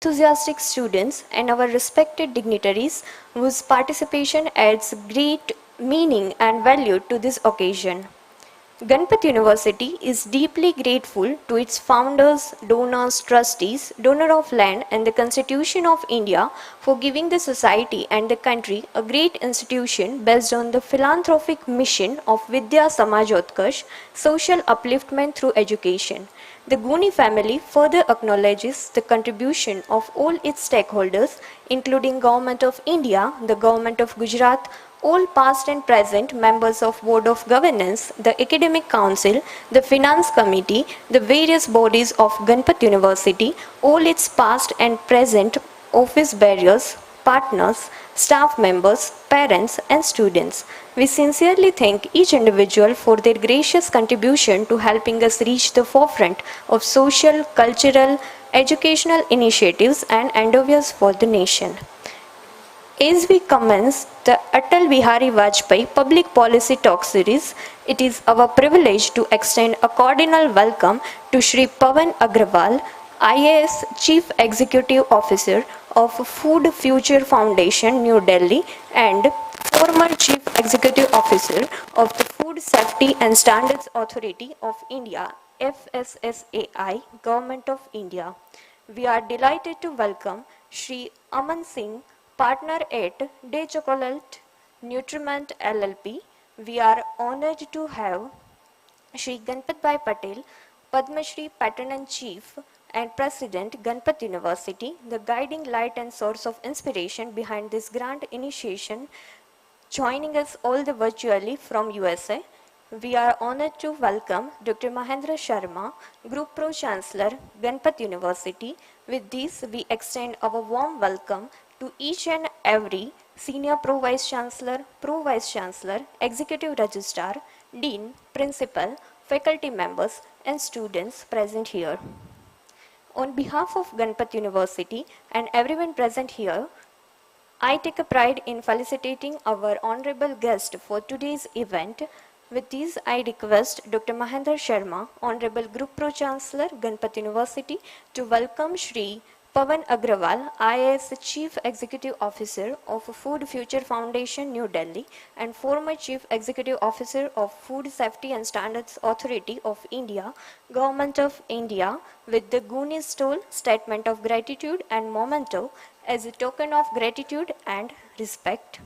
enthusiastic students, and our respected dignitaries whose participation adds great meaning and value to this occasion. Ganpat University is deeply grateful to its founders, donors, trustees, donor of land and the Constitution of India for giving the society and the country a great institution based on the philanthropic mission of Vidya Samajotkarsh, social upliftment through education. The GUNI family further acknowledges the contribution of all its stakeholders, including Government of India, the Government of Gujarat, all past and present members of Board of Governance, the Academic Council, the Finance Committee, the various bodies of Ganpat University, all its past and present office bearers, partners, staff members, parents and students. We sincerely thank each individual for their gracious contribution to helping us reach the forefront of social, cultural, educational initiatives and endeavors for the nation. As we commence the Atal Bihari Vajpayee Public Policy Talk Series, it is our privilege to extend a cordial welcome to Shri Pawan Agarwal, IAS Chief Executive Officer of Food Future Foundation, New Delhi, and former Chief Executive Officer of the Food Safety and Standards Authority of India, FSSAI, Government of India. We are delighted to welcome Shri Aman Singh, partner at De Chocolate Nutriment LLP. We are honored to have Shri Ganpat Bhai Patel, Padma Shri Patron and Chief and President, Ganpat University, the guiding light and source of inspiration behind this grand initiation, joining us all the virtually from USA. We are honored to welcome Dr. Mahendra Sharma, Group Pro Chancellor, Ganpat University. With this, we extend our warm welcome to each and every Senior Pro Vice Chancellor, Executive Registrar, Dean, Principal, faculty members and students present here. On behalf of Ganpat University and everyone present here, I take a pride in felicitating our honorable guest for today's event. With this, I request Dr. Mahendra Sharma, Honorable Group Pro Chancellor, Ganpat University, to welcome Shri Pawan Agarwal, IAS Chief Executive Officer of Food Future Foundation, New Delhi, and former Chief Executive Officer of Food Safety and Standards Authority of India, Government of India, with the GUNI stole statement of gratitude and memento as a token of gratitude and respect.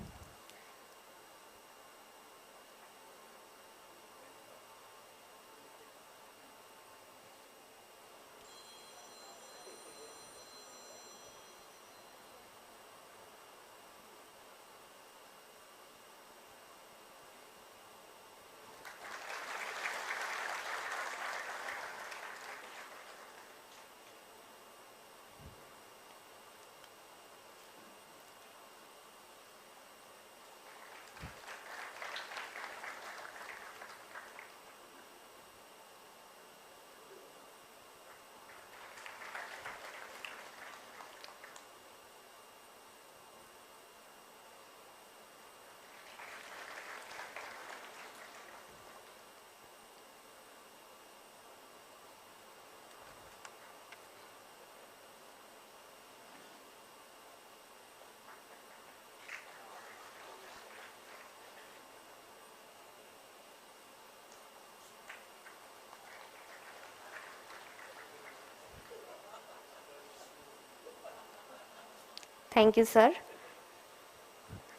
Thank you, sir.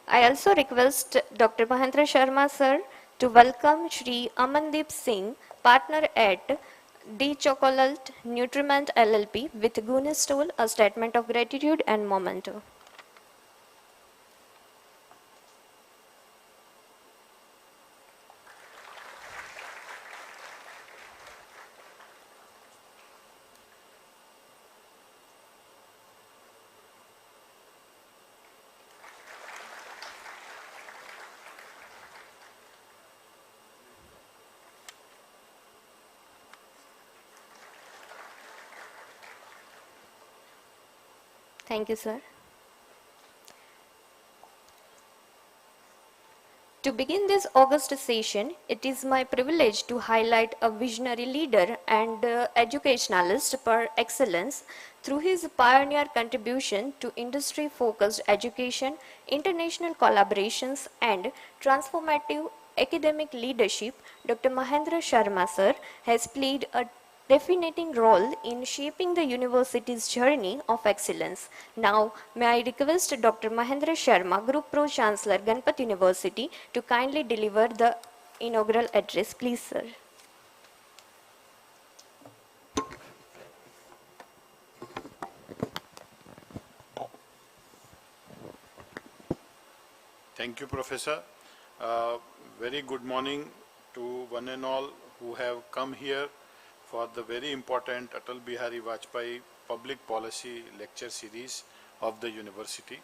I also request Dr. Mahendra Sharma, sir, to welcome Shri Amandeep Singh, partner at De Chocolate Nutriment LLP, with GUNI stole a statement of gratitude and memento. Thank you, sir. To begin this August session, it is my privilege to highlight a visionary leader and educationalist par excellence through his pioneer contribution to industry-focused education, international collaborations, and transformative academic leadership. Dr. Mahendra Sharma sir has played a defining role in shaping the university's journey of excellence. Now, may I request Dr. Mahendra Sharma, Group Pro Chancellor, Ganpat University, to kindly deliver the inaugural address. Please, sir. Thank you, Professor. Very good morning to one and all who have come here for the very important Atal Bihari Vajpayee Public Policy Lecture Series of the university.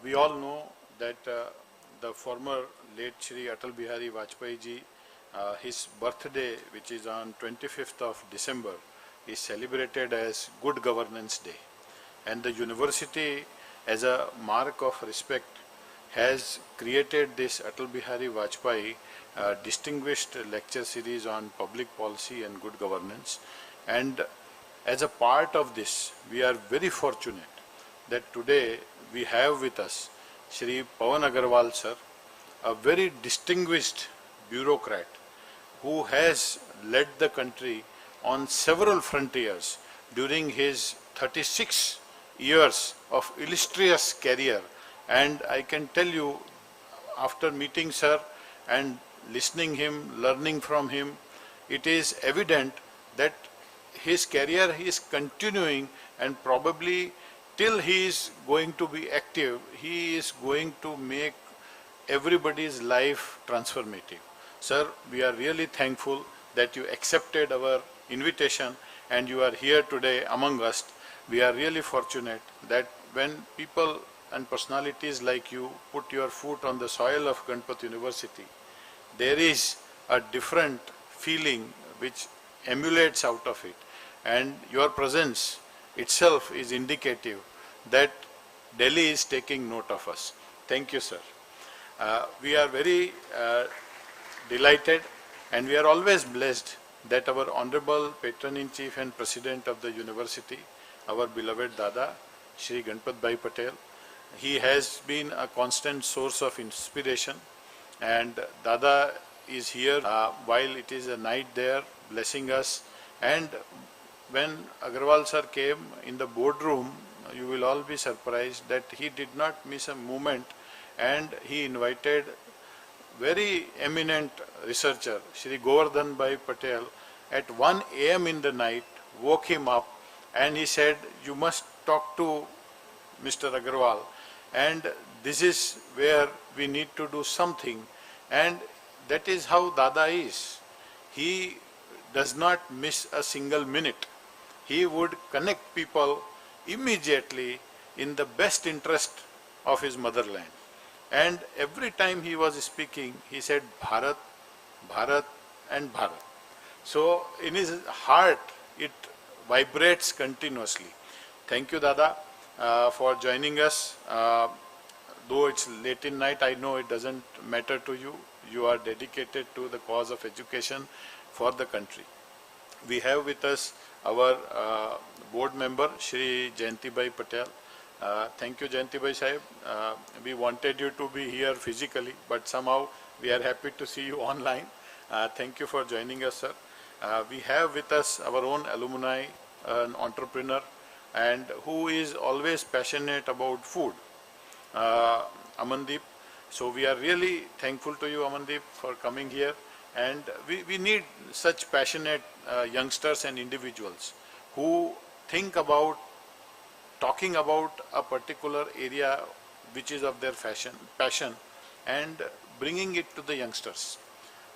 We all know that the former late Shri Atal Bihari Vajpayee ji, his birthday, which is on 25th of December, is celebrated as Good Governance Day. And the university, as a mark of respect, has created this Atal Bihari Vajpayee distinguished lecture series on public policy and good governance. And as a part of this, we are very fortunate that today we have with us Shri Pawan Agarwal sir, a very distinguished bureaucrat who has led the country on several frontiers during his 36 years of illustrious career. And I can tell you, after meeting sir and listening him, learning from him, it is evident that his career is continuing, and probably till he is going to be active, he is going to make everybody's life transformative. Sir, we are really thankful that you accepted our invitation and you are here today among us. We are really fortunate that when people and personalities like you put your foot on the soil of Ganpat University, there is a different feeling which emulates out of it, and your presence itself is indicative that Delhi is taking note of us. Thank you, sir. We are very delighted, and we are always blessed that our Honorable Patron-in-Chief and President of the University, our beloved Dada, Shri Ganpat Bhai Patel, he has been a constant source of inspiration, and Dada is here while it is a night there, blessing us. And when Agarwal sir came in the boardroom, you will all be surprised that he did not miss a moment, and he invited very eminent researcher, Shri Govardhan Bhai Patel, at 1 a.m. in the night, woke him up, and he said, "You must talk to Mr. Agarwal, and this is where we need to do something." And that is how Dada is. He does not miss a single minute. He would connect people immediately in the best interest of his motherland. And every time he was speaking, he said Bharat, Bharat and Bharat. So in his heart, it vibrates continuously. Thank you, Dada, for joining us. Though it's late in night, I know it doesn't matter to you. You are dedicated to the cause of education for the country. We have with us our board member, Shri Jayanti Bhai Patel. Thank you, Jayanti Bhai Sahib. We wanted you to be here physically, but somehow we are happy to see you online. Thank you for joining us, sir. We have with us our own alumni, an entrepreneur, and who is always passionate about food, Amandeep. So we are really thankful to you, Amandeep, for coming here. And we need such passionate youngsters and individuals who think about talking about a particular area which is of their passion, and bringing it to the youngsters.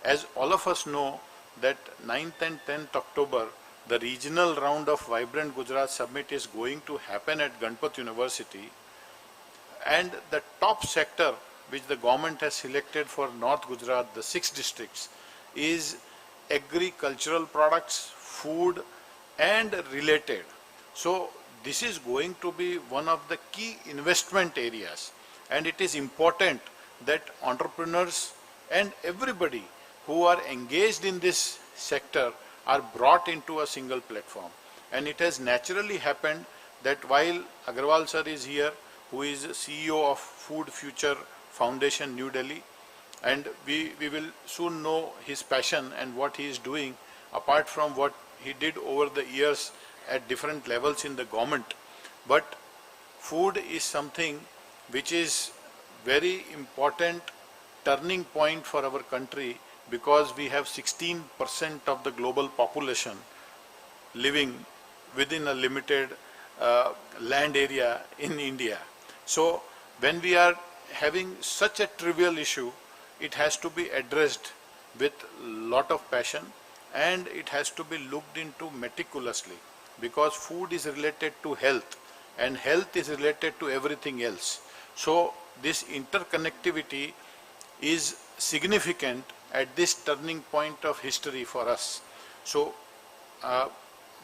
As all of us know that 9th and 10th October, the regional round of Vibrant Gujarat Summit is going to happen at Ganpat University, and the top sector which the government has selected for North Gujarat, the 6 districts, is agricultural products, food and related. So this is going to be one of the key investment areas, and it is important that entrepreneurs and everybody who are engaged in this sector are brought into a single platform. And it has naturally happened that while Agarwal sir is here, who is CEO of Food Future Foundation, New Delhi, and we will soon know his passion and what he is doing, apart from what he did over the years at different levels in the government. But food is something which is very important turning point for our country, because we have 16% of the global population living within a limited land area in India. So when we are having such a trivial issue, it has to be addressed with lot of passion, and it has to be looked into meticulously, because food is related to health and health is related to everything else. So this interconnectivity is significant at this turning point of history for us. So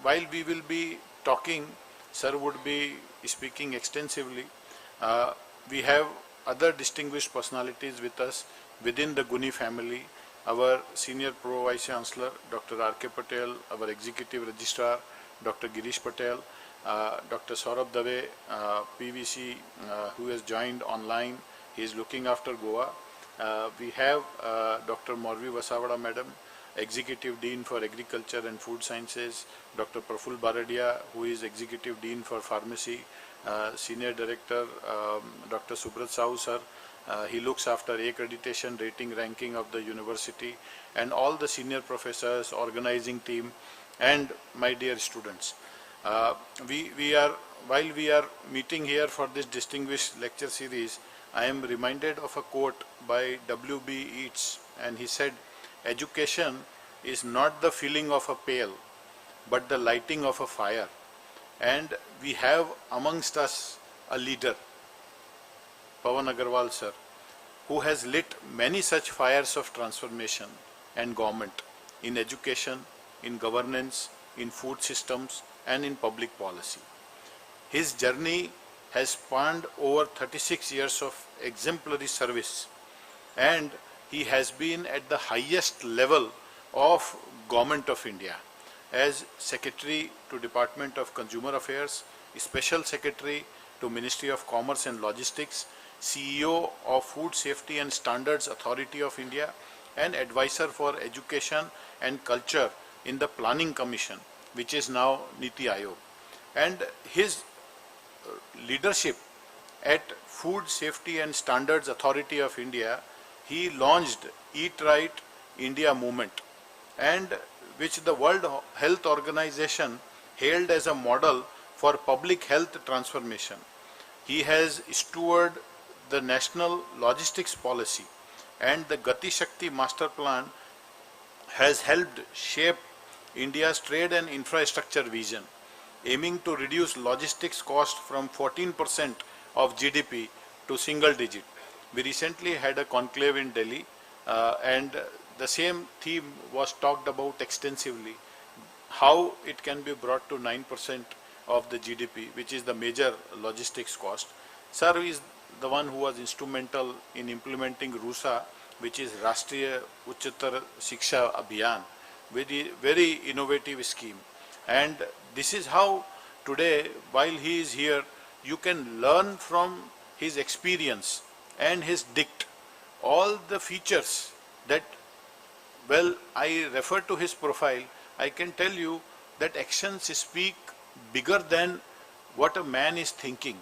while we will be talking, sir would be speaking extensively. We have other distinguished personalities with us within the GUNI family. Our Senior Pro Vice Chancellor, Dr. R.K. Patel, our Executive Registrar, Dr. Girish Patel, Dr. Saurabh Dave, PVC, who has joined online. He is looking after Goa. We have Dr. Morvi Vasavada Madam, Executive Dean for Agriculture and Food Sciences, Dr. Praful Baradia, who is Executive Dean for Pharmacy, Senior Director, Dr. Subrat Sahu sir. He looks after accreditation, rating, ranking of the university, and all the senior professors, organizing team, and my dear students. While we are meeting here for this distinguished lecture series, I am reminded of a quote by W.B. Yeats, and he said, "Education is not the filling of a pail, but the lighting of a fire." And we have amongst us a leader, Pawan Agarwal sir, who has lit many such fires of transformation and government in education, in governance, in food systems, and in public policy. His journey has spanned over 36 years of exemplary service, and he has been at the highest level of Government of India as Secretary to Department of Consumer Affairs, Special Secretary to Ministry of Commerce and Logistics, CEO of Food Safety and Standards Authority of India, and Advisor for Education and Culture in the Planning Commission, which is now Niti Aayog. And his leadership at Food Safety and Standards Authority of India, he launched Eat Right India movement, and which the World Health Organization hailed as a model for public health transformation. He has stewarded the National Logistics Policy, and the Gati Shakti Master Plan has helped shape India's trade and infrastructure vision, aiming to reduce logistics cost from 14% of GDP to single digit. We recently had a conclave in Delhi, and the same theme was talked about extensively, how it can be brought to 9% of the GDP, which is the major logistics cost. Sir is the one who was instrumental in implementing RUSA, which is Rashtriya Uchchatar Shiksha Abhiyan, very innovative scheme. And this is how today, while he is here, you can learn from his experience and his dict all the features that, well, I refer to his profile, I can tell you that actions speak bigger than what a man is thinking.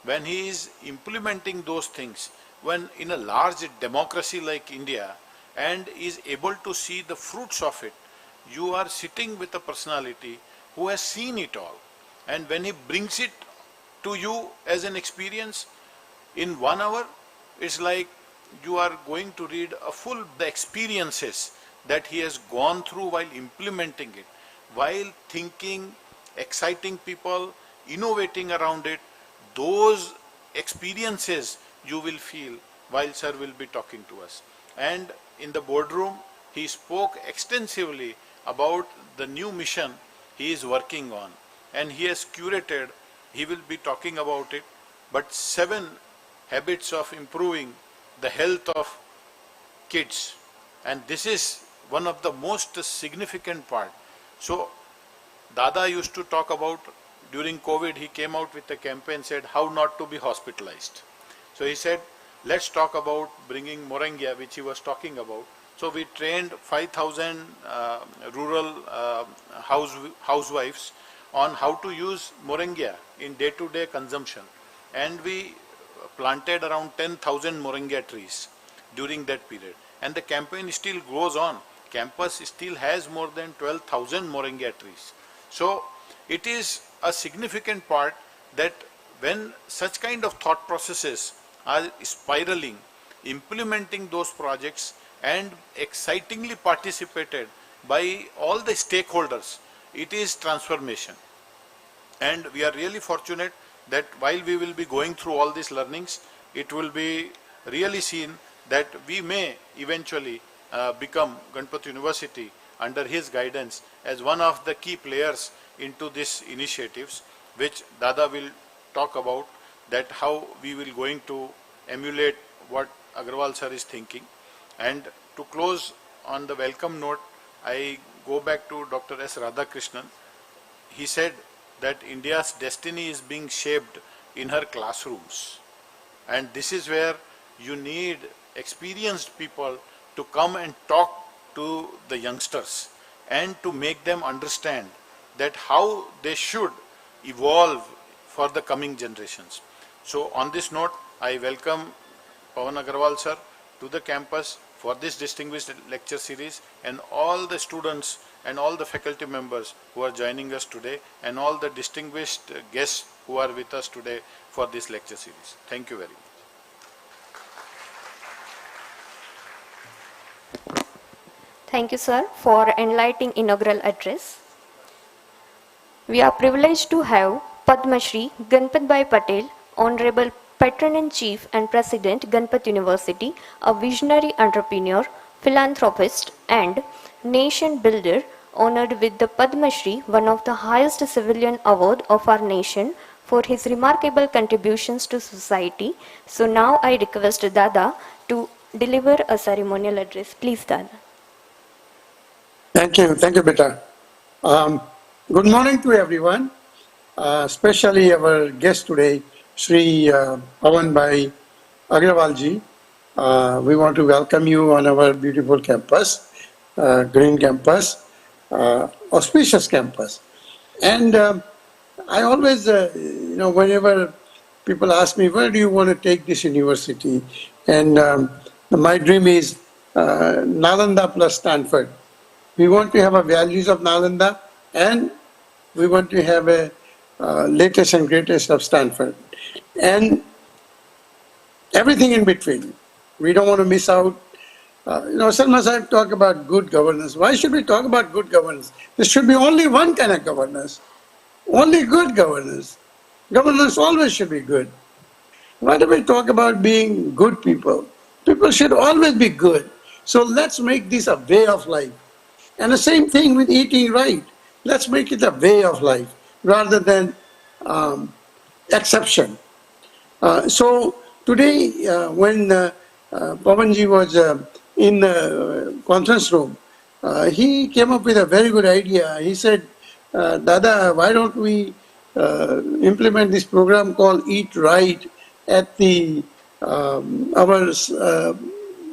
When he is implementing those things, when in a large democracy like India, and is able to see the fruits of it, you are sitting with a personality who has seen it all. And when he brings it to you as an experience in 1 hour, it's like you are going to read the experiences that he has gone through while implementing it, while thinking, exciting people, innovating around it. Those experiences you will feel while sir will be talking to us. And in the boardroom, he spoke extensively about the new mission he is working on, and he has curated, he will be talking about it, but 7 habits of improving the health of kids. And this is one of the most significant part. So Dada used to talk about, during COVID, he came out with a campaign, said how not to be hospitalized. So he said, let's talk about bringing Moringa, which he was talking about. So we trained 5,000 rural housewives on how to use Moringa in day-to-day consumption. And we planted around 10,000 Moringa trees during that period. And the campaign still goes on. Campus still has more than 12,000 Moringa trees. So it is a significant part that when such kind of thought processes are spiraling, implementing those projects and excitingly participated by all the stakeholders, it is transformation. And we are really fortunate that while we will be going through all these learnings, it will be really seen that we may eventually become Ganpat University under his guidance as one of the key players into these initiatives, which Dada will talk about, that how we will going to emulate what Agarwal sir is thinking. And to close on the welcome note, I go back to Dr. S. Radhakrishnan. He said that India's destiny is being shaped in her classrooms. And this is where you need experienced people to come and talk to the youngsters and to make them understand that how they should evolve for the coming generations. So on this note, I welcome Pawan Agarwal sir to the campus for this distinguished lecture series, and all the students and all the faculty members who are joining us today, and all the distinguished guests who are with us today for this lecture series. Thank you very much. Thank you, sir, for enlightening inaugural address. We are privileged to have Padma Shri Ganpat Bhai Patel, Honorable Patron-in-Chief and President, Ganpat University, a visionary entrepreneur, philanthropist and nation builder, honored with the Padma Shri, one of the highest civilian award of our nation, for his remarkable contributions to society. So now I request Dada to deliver a ceremonial address. Please, Dada. Thank you, Beta. Good morning to everyone, especially our guest today, Sri Pawan Bhai Agarwal ji. We want to welcome you on our beautiful campus, green campus, auspicious campus. And I always, whenever people ask me, where do you want to take this university? And my dream is Nalanda plus Stanford. We want to have a values of Nalanda, and we want to have a latest and greatest of Stanford. And everything in between. We don't want to miss out. Salma Sahib talk about good governance. Why should we talk about good governance? There should be only one kind of governance. Only good governance. Governance always should be good. Why do we talk about being good people? People should always be good. So let's make this a way of life. And the same thing with eating right. Let's make it a way of life rather than exception. So today, when Pawanji was in the conference room, he came up with a very good idea. He said, Dada, why don't we implement this program called Eat Right at the our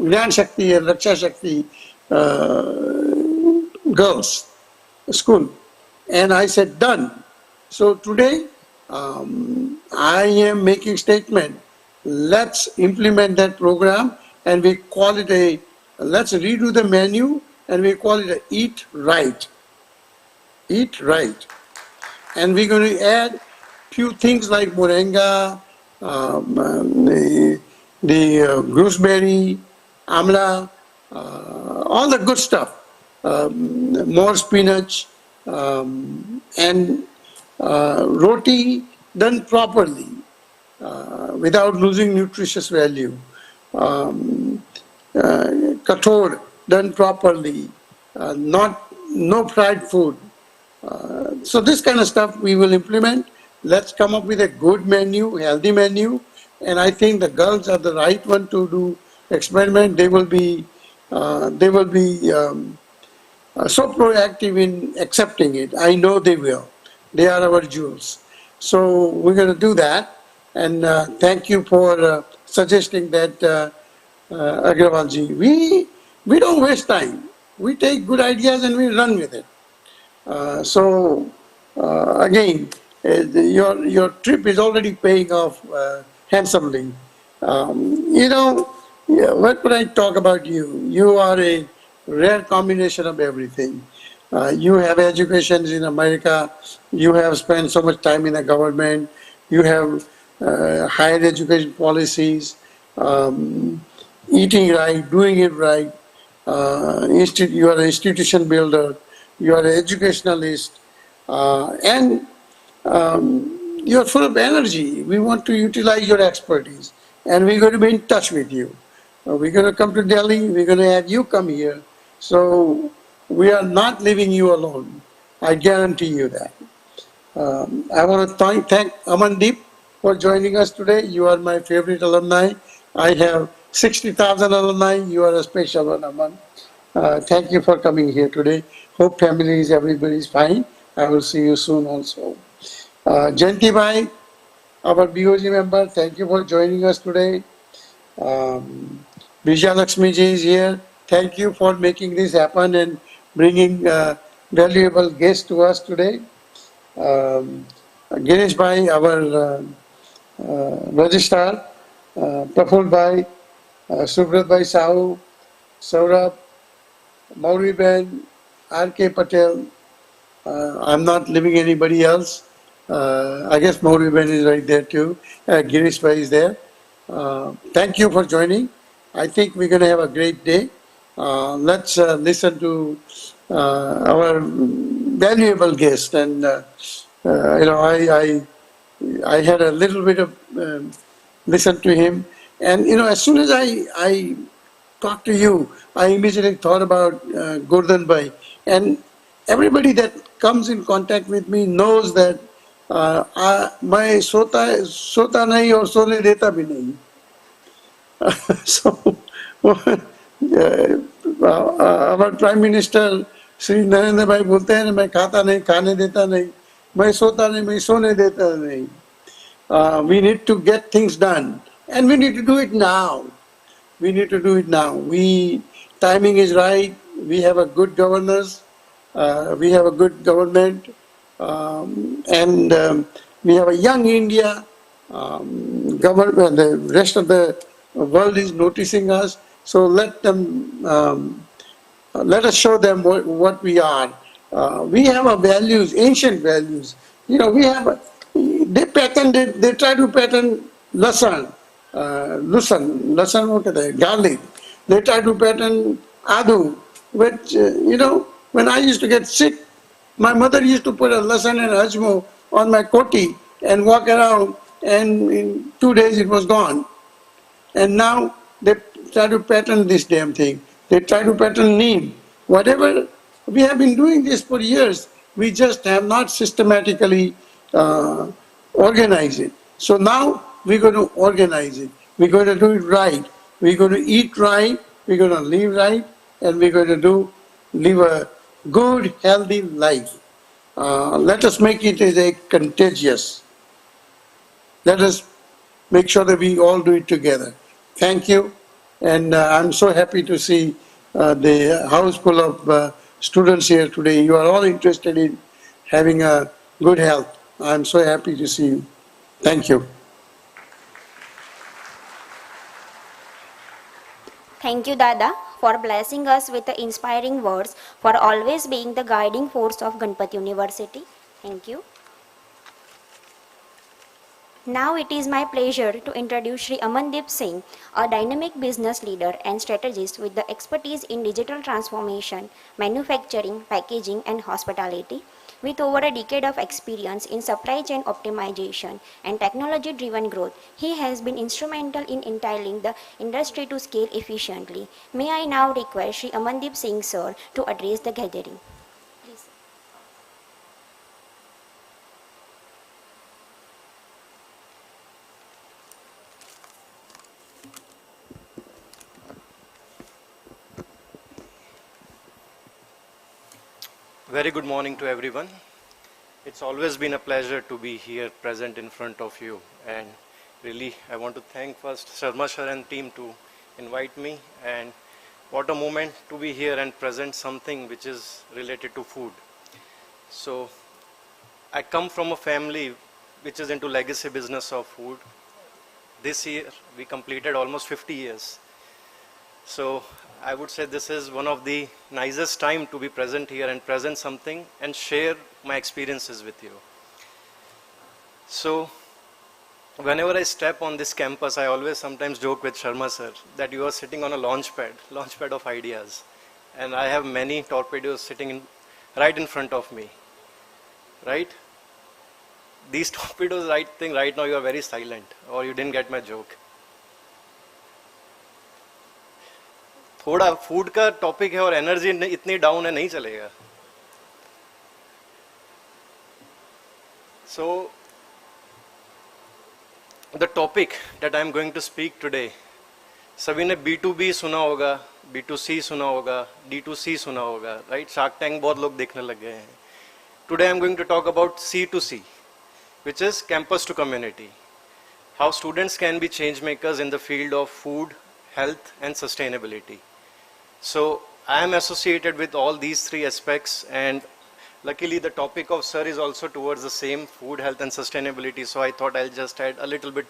Gyan Shakti and Raksha Shakti girls' school. And I said, done. So today, I am making statement, let's implement that program, and we call it let's redo the menu, and we call it Eat Right. Eat Right. And we're going to add few things like moringa, the gooseberry, amla, all the good stuff. More spinach, and roti done properly, without losing nutritious value. Kathor done properly, no fried food. So this kind of stuff we will implement. Let's come up with a good menu, healthy menu, and I think the girls are the right one to do experiment, they will be so proactive in accepting it. I know they will. They are our jewels. So we're going to do that. And thank you for suggesting that, Agrawalji. We don't waste time. We take good ideas and we run with it. Again, your trip is already paying off handsomely. Yeah, what could I talk about you? You are a rare combination of everything. You have educations in America. You have spent so much time in the government. You have higher education policies, um, eating right, doing it right. You are an institution builder. You are an educationalist, and you're full of energy. We want to utilize your expertise, and we're going to be in touch with you. We're going to come to Delhi. We're going to have you come here. So we are not leaving you alone. I guarantee you that. I want to thank Amandeep for joining us today. You are my favorite alumni. I have 60,000 alumni. You are a special one, Aman. Thank you for coming here today. Hope families, everybody is fine. I will see you soon also. Jayanti Bhai, our BOG member, thank you for joining us today. Vijay Lakshmi ji is here. Thank you for making this happen and bringing valuable guests to us today. Girish Bhai, our registrar, Praful Bhai, Subrat Bhai Sahu, Saurabh, Mauri Ben, R.K. Patel. I'm not leaving anybody else. I guess Mauri Ben is right there too. Girish Bhai is there. Thank you for joining. I think we're going to have a great day. Let's listen to our valuable guest. And, I had a little bit of listen to him. And, as soon as I talked to you, I immediately thought about Gordon Bhai. And everybody that comes in contact with me knows that मैं सोता नहीं और सोने देता भी नहीं. So, our Prime Minister Shri Narendra भाई बोलते हैं मैं खाता नहीं, खाने देता नहीं, मैं सोता नहीं, मैं सोने देता नहीं. We need to get things done, and we need to do it now. We need to do it now. Timing is right. We have a good governors. We have a good government, and we have a young India. Government, the rest of the world is noticing us. So let us show them what we are. We have a values, ancient values. They try to patent lasan, what कहते हैं, garlic. They try to patent adu, which, when I used to get sick, my mother used to put a lasan and ajmo on my koti and walk around, and in 2 days it was gone. And now they try to patent this damn thing. They try to patent neem. Whatever, we have been doing this for years. We just have not systematically organized it. So now we're going to organize it. We're going to do it right. We're going to eat right. We're going to live right. And we're going to live a good, healthy life. Let us make it as a contagious. Let us make sure that we all do it together. Thank you. And I'm so happy to see the house full of students here today. You are all interested in having a good health. I'm so happy to see you. Thank you. Thank you, Dada, for blessing us with the inspiring words, for always being the guiding force of Ganpat University. Thank you. Now it is my pleasure to introduce Shri Amandeep Singh, a dynamic business leader and strategist with the expertise in digital transformation, manufacturing, packaging and hospitality. With over a decade of experience in supply chain optimization and technology-driven growth, he has been instrumental in entitling the industry to scale efficiently. May I now request Shri Amandeep Singh sir to address the gathering. Please. Very good morning to everyone. It's always been a pleasure to be here present in front of you, and really I want to thank first Sharma sir and team to invite me, and what a moment to be here and present something which is related to food. So I come from a family which is into legacy business of food. This year we completed almost 50 years. So I would say this is one of the nicest time to be present here and present something and share my experiences with you. So whenever I step on this campus, I always sometimes joke with Sharma sir that you are sitting on a launch pad of ideas. And I have many torpedoes sitting right in front of me, right? These torpedoes, I think right now you are very silent or you didn't get my joke. थोड़ा food का topic है और energy इतनी down है, नहीं चलेगा. So the topic that I am going to speak today, सभी ने B2B सुना होगा, B2C सुना होगा, D2C सुना होगा, right? Shark Tank बहुत लोग देखने लग गए हैं. Today I am going to talk about C2C, which is campus to community. How students can be change makers in the field of food, health and sustainability. So I am associated with all these three aspects, and luckily the topic of sir is also towards the same, food, health and sustainability. So I thought I'll just add a little bit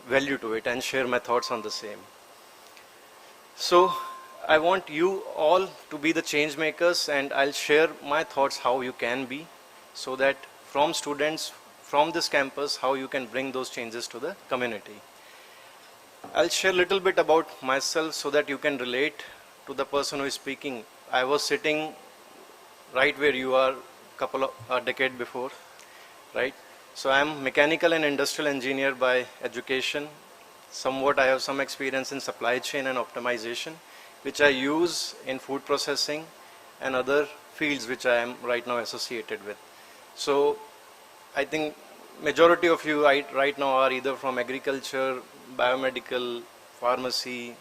value to it and share my thoughts on the same. So I want you all to be the change makers, and I'll share my thoughts how you can be, so that from students from this campus how you can bring those changes to the community. I'll share a little bit about myself so that you can relate to the person who is speaking. I was sitting right where you are a decade before, right? So I'm mechanical and industrial engineer by education. Somewhat I have some experience in supply chain and optimization, which I use in food processing and other fields which I am right now associated with. So I think majority of you right now are either from agriculture, biomedical, pharmacy,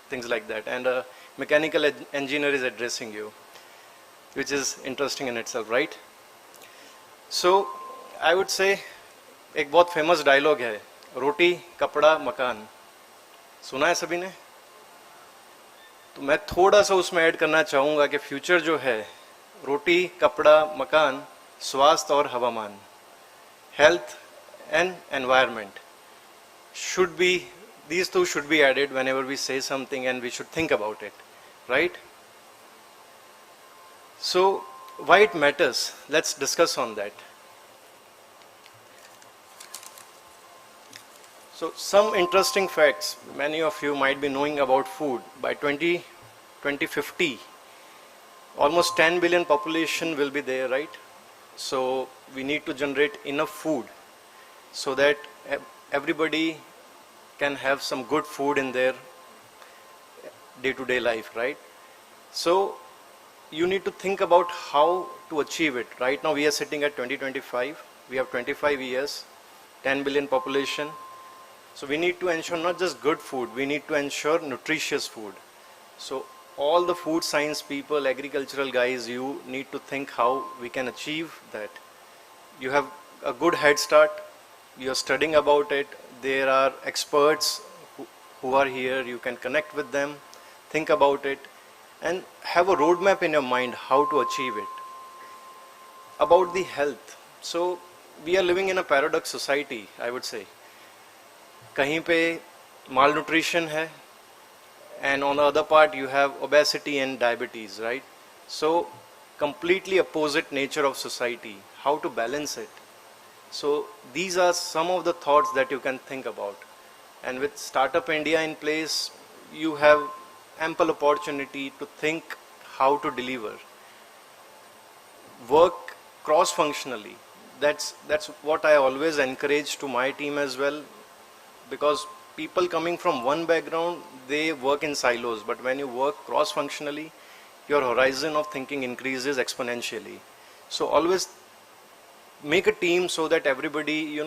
things like that, and a mechanical engineer is addressing you, which is interesting in itself, right? So I would say एक बहुत famous dialogue है, रोटी कपड़ा मकान. सुना है सभी ने? तो मैं थोड़ा सा उसमें ऐड करना चाहूँगा कि फ्यूचर जो है, रोटी कपड़ा मकान, स्वास्थ्य और हवामान, health and environment should be, these two should be added whenever we say something, and we should think about it, right? So why it matters, let's discuss on that. So some interesting facts many of you might be knowing about food. By 2050 almost 10 billion population will be there, right? So we need to generate enough food so that everybody can have some good food in their day-to-day life, right? So you need to think about how to achieve it. Right now we are sitting at 2025, we have 25 years, 10 billion population. So we need to ensure not just good food, we need to ensure nutritious food. So all the food science people, agricultural guys, you need to think how we can achieve that. You have a good head start, you are studying about it, there are experts who are here, you can connect with them, think about it, and have a roadmap in your mind how to achieve it. About the health, so we are living in a paradox society, I would say. कहीं पे malnutrition है, and on the other part you have obesity and diabetes, right? So completely opposite nature of society, how to balance it. So these are some of the thoughts that you can think about, and with Startup India in place, you have ample opportunity to think how to deliver. Work cross-functionally, that's what I always encourage to my team as well, because people coming from one background, they work in silos, but when you work cross-functionally, your horizon of thinking increases exponentially. So always make a team so that everybody,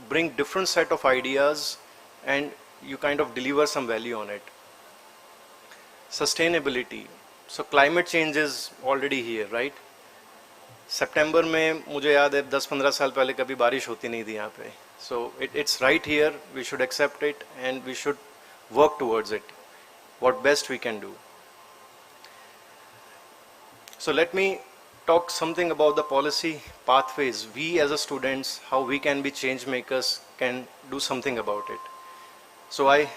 bring different set of ideas and you kind of deliver some value on it. Sustainability. So climate change is already here, right? सितंबर में मुझे याद है 10-15 साल पहले कभी बारिश होती नहीं थी यहाँ पे. So it's right here. We should accept it and we should work towards it. What best we can do. So let me talk something about the policy pathways. We as a students, how we can be change makers, can do something about it. So I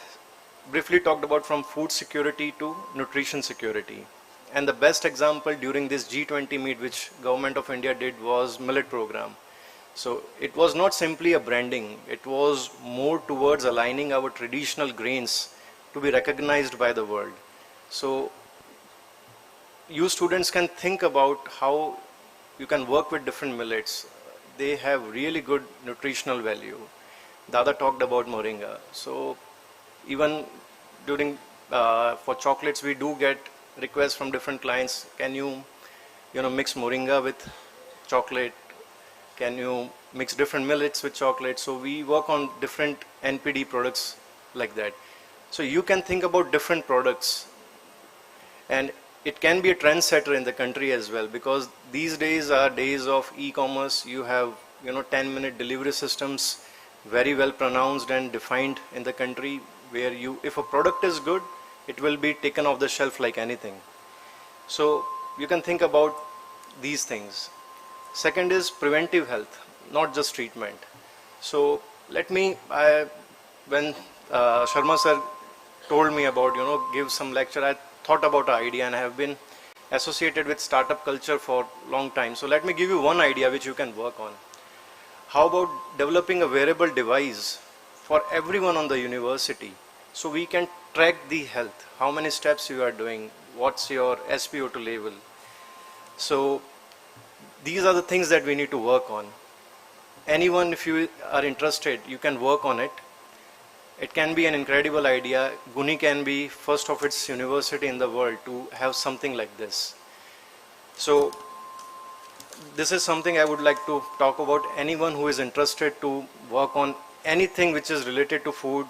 briefly talked about from food security to nutrition security. And the best example during this G20 meet which Government of India did was millet program. So it was not simply a branding, it was more towards aligning our traditional grains to be recognized by the world. So you students can think about how you can work with different millets. They have really good nutritional value. Dada talked about moringa. So even during for chocolates we do get requests from different clients. Can you mix moringa with chocolate? Can you mix different millets with chocolate? So we work on different NPD products like that. So you can think about different products, and it can be a trendsetter in the country as well, because these days are days of e-commerce. You have 10-minute delivery systems, very well pronounced and defined in the country, where if a product is good, it will be taken off the shelf like anything. So you can think about these things. Second is preventive health, not just treatment. So when Sharma sir told me about give some lecture, I thought about an idea, and I have been associated with startup culture for a long time. So let me give you one idea which you can work on. How about developing a wearable device for everyone on the university, so we can track the health, how many steps you are doing, what's your SpO2 level. So these are the things that we need to work on. Anyone, if you are interested, you can work on it. It can be an incredible idea. GUNI can be first of its university in the world to have something like this. So this is something I would like to talk about. Anyone who is interested to work on anything which is related to food,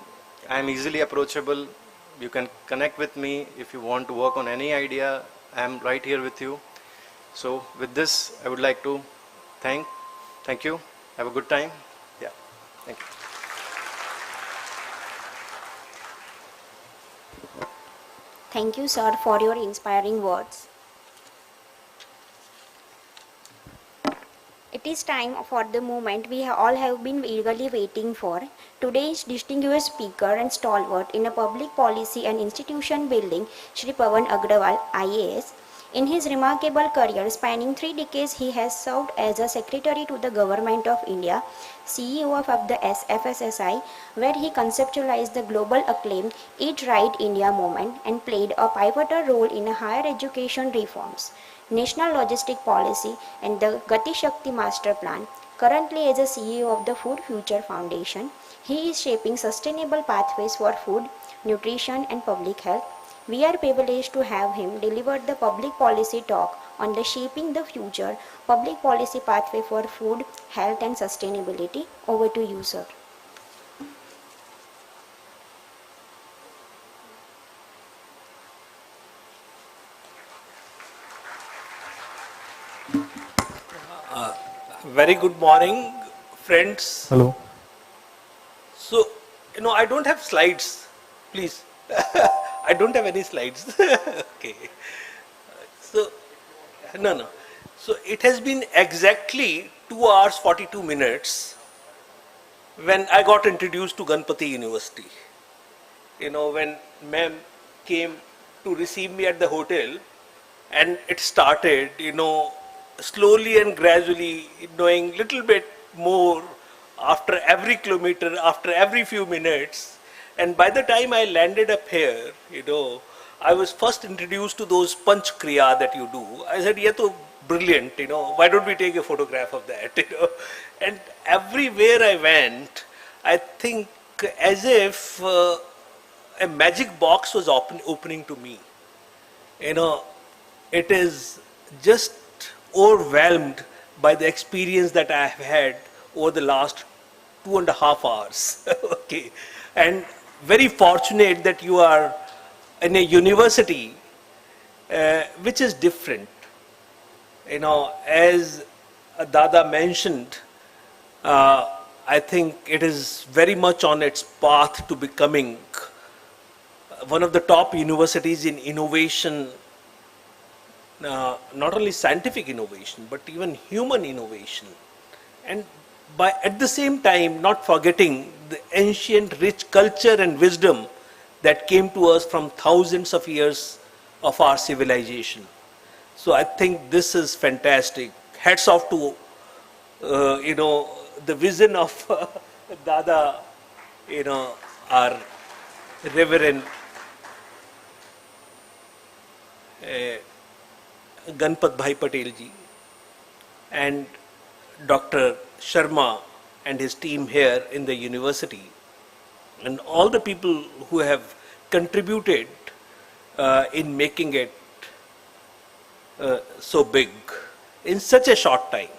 I am easily approachable. You can connect with me if you want to work on any idea. I am right here with you. So with this, I would like to thank you. Have a good time. Yeah, thank you. Thank you, sir, for your inspiring words. It is time for the moment we all have been eagerly waiting for. Today's distinguished speaker and stalwart in a public policy and institution building, Shri Pawan Agarwal, IAS. In his remarkable career spanning 3 decades, he has served as a secretary to the Government of India, CEO of the FSSI, where he conceptualized the global acclaimed Eat Right India movement and played a pivotal role in higher education reforms, national logistic policy, and the Gati Shakti Master Plan. Currently as a CEO of the Food Future Foundation, he is shaping sustainable pathways for food, nutrition, and public health. We are privileged to have him deliver the public policy talk on the Shaping the Future public policy pathway for food, health, and sustainability. Over to you, sir. Very good morning, friends. Hello. So, I don't have slides, please. I don't have any slides. Okay. So, no. So, it has been exactly 2 hours 42 minutes when I got introduced to Ganpati University. When ma'am came to receive me at the hotel, and it started, slowly and gradually knowing little bit more after every kilometer, after every few minutes. And by the time I landed up here, I was first introduced to those Panch Kriya that you do. I said, yeah, to brilliant, why don't we take a photograph of that, And everywhere I went, I think as if a magic box was opening to me. It is just overwhelmed by the experience that I have had over the last 2.5 hours. Okay. And very fortunate that you are in a university which is different. As Dada mentioned, I think it is very much on its path to becoming one of the top universities in innovation, not only scientific innovation, but even human innovation. And at the same time, not forgetting the ancient rich culture and wisdom that came to us from thousands of years of our civilization. So I think this is fantastic. Hats off to, the vision of Dada, our Reverend Ganpat Bhai Patel ji, and Dr. Sharma and his team here in the university, and all the people who have contributed in making it so big in such a short time.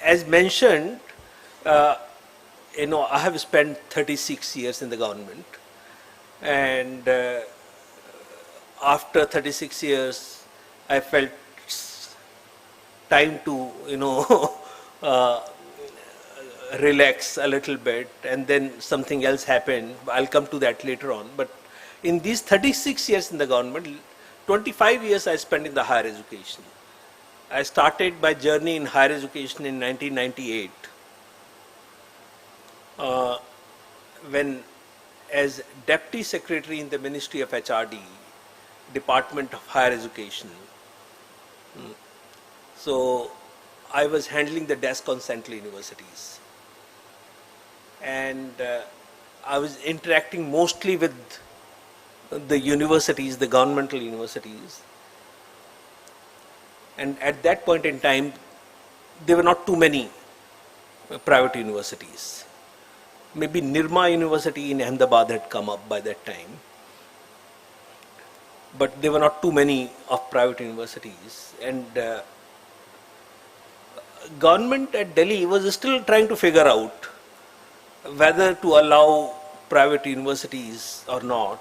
As mentioned, I have spent 36 years in the government, and after 36 years, I felt time to, relax a little bit, and then something else happened. I'll come to that later on. But in these 36 years in the government, 25 years I spent in the higher education. I started my journey in higher education in 1998, when as Deputy Secretary in the Ministry of HRD, Department of Higher Education. So I was handling the desk on central universities. And I was interacting mostly with the universities, the governmental universities. And at that point in time, there were not too many private universities. Maybe Nirma University in Ahmedabad had come up by that time. But there were not too many of private universities. And government at Delhi was still trying to figure out whether to allow private universities or not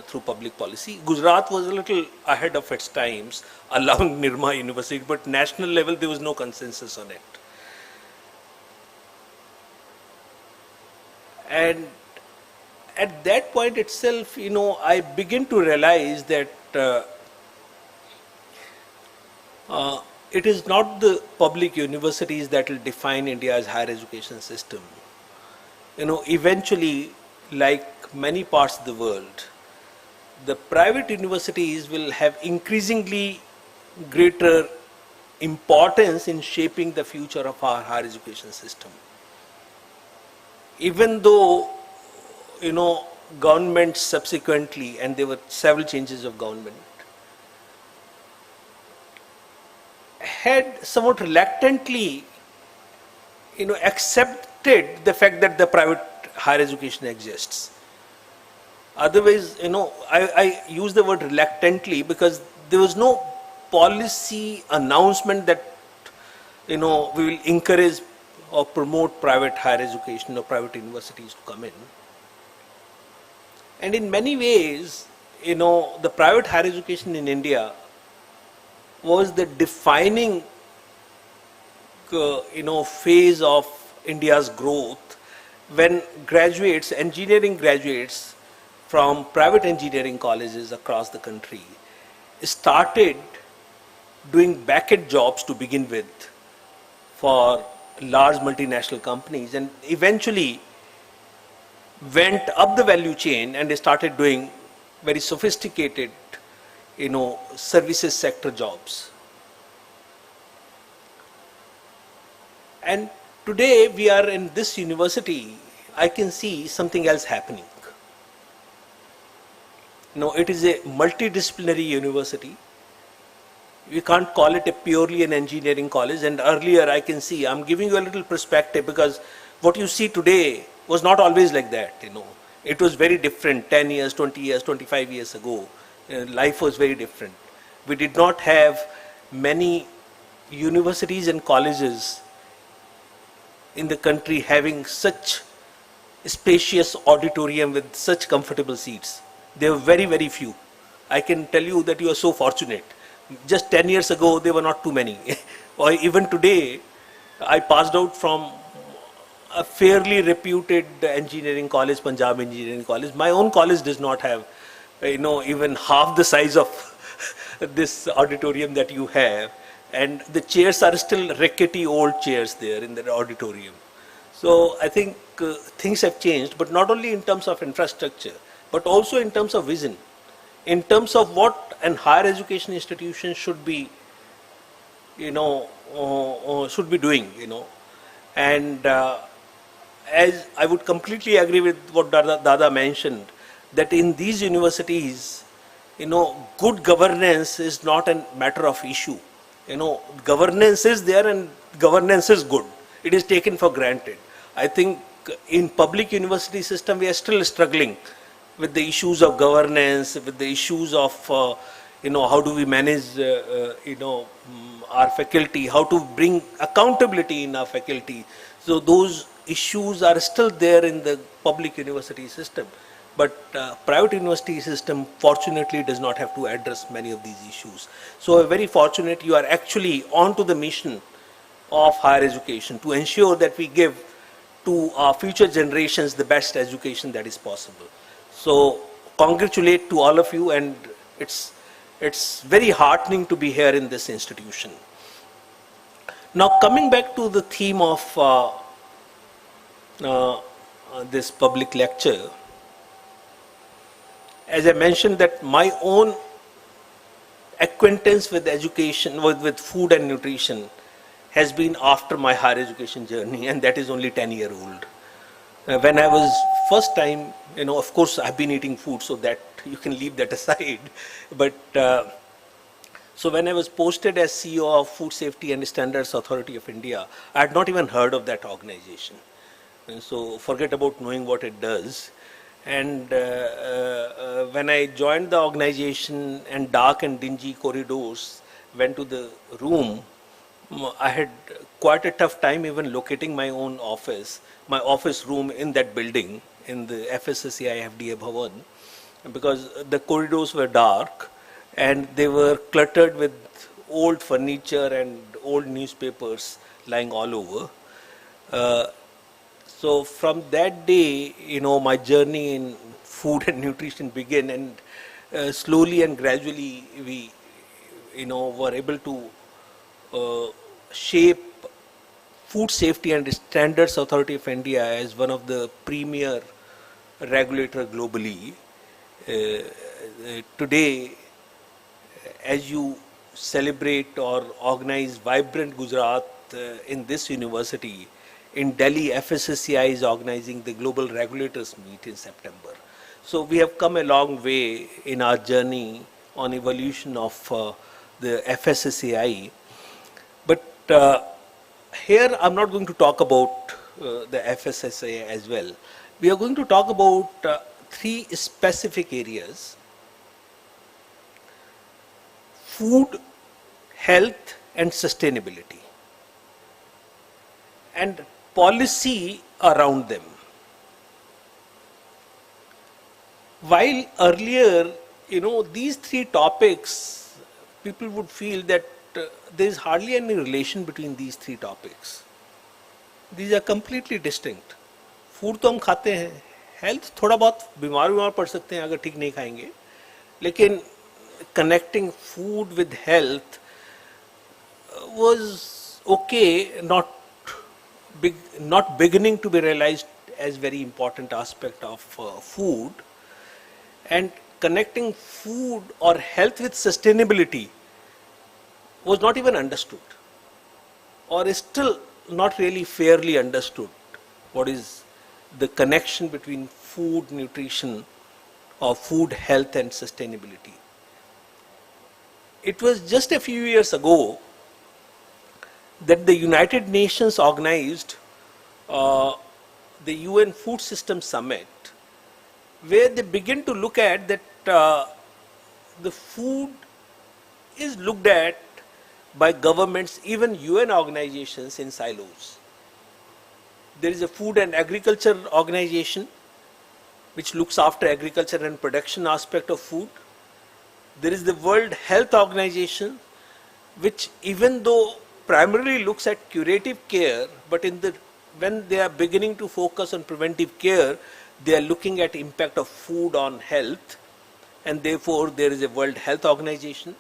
through public policy. Gujarat was a little ahead of its times, allowing Nirma University, but national level there was no consensus on it. And at that point itself, I begin to realize that it is not the public universities that will define India's higher education system. Eventually, like many parts of the world, the private universities will have increasingly greater importance in shaping the future of our higher education system. Even though, government subsequently, and there were several changes of government, had somewhat reluctantly, accepted the fact that the private higher education exists. Otherwise, I use the word reluctantly because there was no policy announcement that, we will encourage or promote private higher education or private universities to come in. And in many ways, the private higher education in India was the defining, phase of India's growth when graduates, engineering graduates from private engineering colleges across the country started doing back-end jobs to begin with for large multinational companies, and eventually went up the value chain and they started doing very sophisticated, services sector jobs. And today we are in this university, I can see something else happening. It is a multidisciplinary university. We can't call it a purely an engineering college. And earlier I can see, I'm giving you a little perspective because what you see today was not always like that, It was very different 10 years, 20 years, 25 years ago. Life was very different. We did not have many universities and colleges in the country having such spacious auditorium with such comfortable seats. There were very, very few. I can tell you that you are so fortunate Just 10 years ago, there were not too many. Or even today, I passed out from a fairly reputed engineering college, Punjab Engineering College. My own college does not have, even half the size of this auditorium that you have. And the chairs are still rickety old chairs there in the auditorium. So I think things have changed, but not only in terms of infrastructure, but also in terms of vision, in terms of what an higher education institution should be, should be doing, And as I would completely agree with what Dada mentioned, that in these universities, good governance is not a matter of issue. Governance is there and governance is good. It is taken for granted. I think in public university system, we are still struggling with the issues of governance, with the issues of, how do we manage, our faculty, how to bring accountability in our faculty. So those issues are still there in the public university system. But private university system fortunately does not have to address many of these issues. So very fortunate you are actually on to the mission of higher education to ensure that we give to our future generations the best education that is possible. So congratulate to all of you, and it's very heartening to be here in this institution. Now coming back to the theme of this public lecture, as I mentioned that my own acquaintance with education, with food and nutrition has been after my higher education journey, and that is only 10-year-old. When I was first time, of course I've been eating food, so that you can leave that aside. But so when I was posted as CEO of Food Safety and Standards Authority of India, I had not even heard of that organization. And so forget about knowing what it does. And when I joined the organization and dark and dingy corridors, went to the room, I had quite a tough time even locating my own office, my office room in that building, in the FSSAI FDA Bhavan, because the corridors were dark and they were cluttered with old furniture and old newspapers lying all over. So from that day, my journey in food and nutrition began, and slowly and gradually we, were able to shape Food Safety and Standards Authority of India as one of the premier regulator globally. Today, as you celebrate or organize Vibrant Gujarat in this university, in Delhi, FSSAI is organizing the Global Regulators Meet in September. So we have come a long way in our journey on evolution of the FSSAI. But here I'm not going to talk about the FSSAI as well. We are going to talk about three specific areas: food, health, and sustainability, and policy around them. While earlier, these three topics, people would feel that there is hardly any relation between these three topics. These are completely distinct. Food तो हम खाते हैं, health थोड़ा बहुत बीमार पड़ सकते हैं अगर ठीक नहीं खाएंगे, लेकिन connecting food with health was okay, not beginning to be realized as very important aspect of food. And connecting food or health with sustainability was not even understood, or is still not really fairly understood. What is the connection between food, nutrition, or food, health, and sustainability? It was just a few years ago that the United Nations organized the UN Food System Summit, where they begin to look at that the food is looked at by governments, even UN organizations, in silos. There is a Food and Agriculture Organization which looks after agriculture and production aspect of food. There is the World Health Organization, which even though primarily looks at curative care, but when they are beginning to focus on preventive care, they are looking at impact of food on health, and therefore there is a World Health Organization.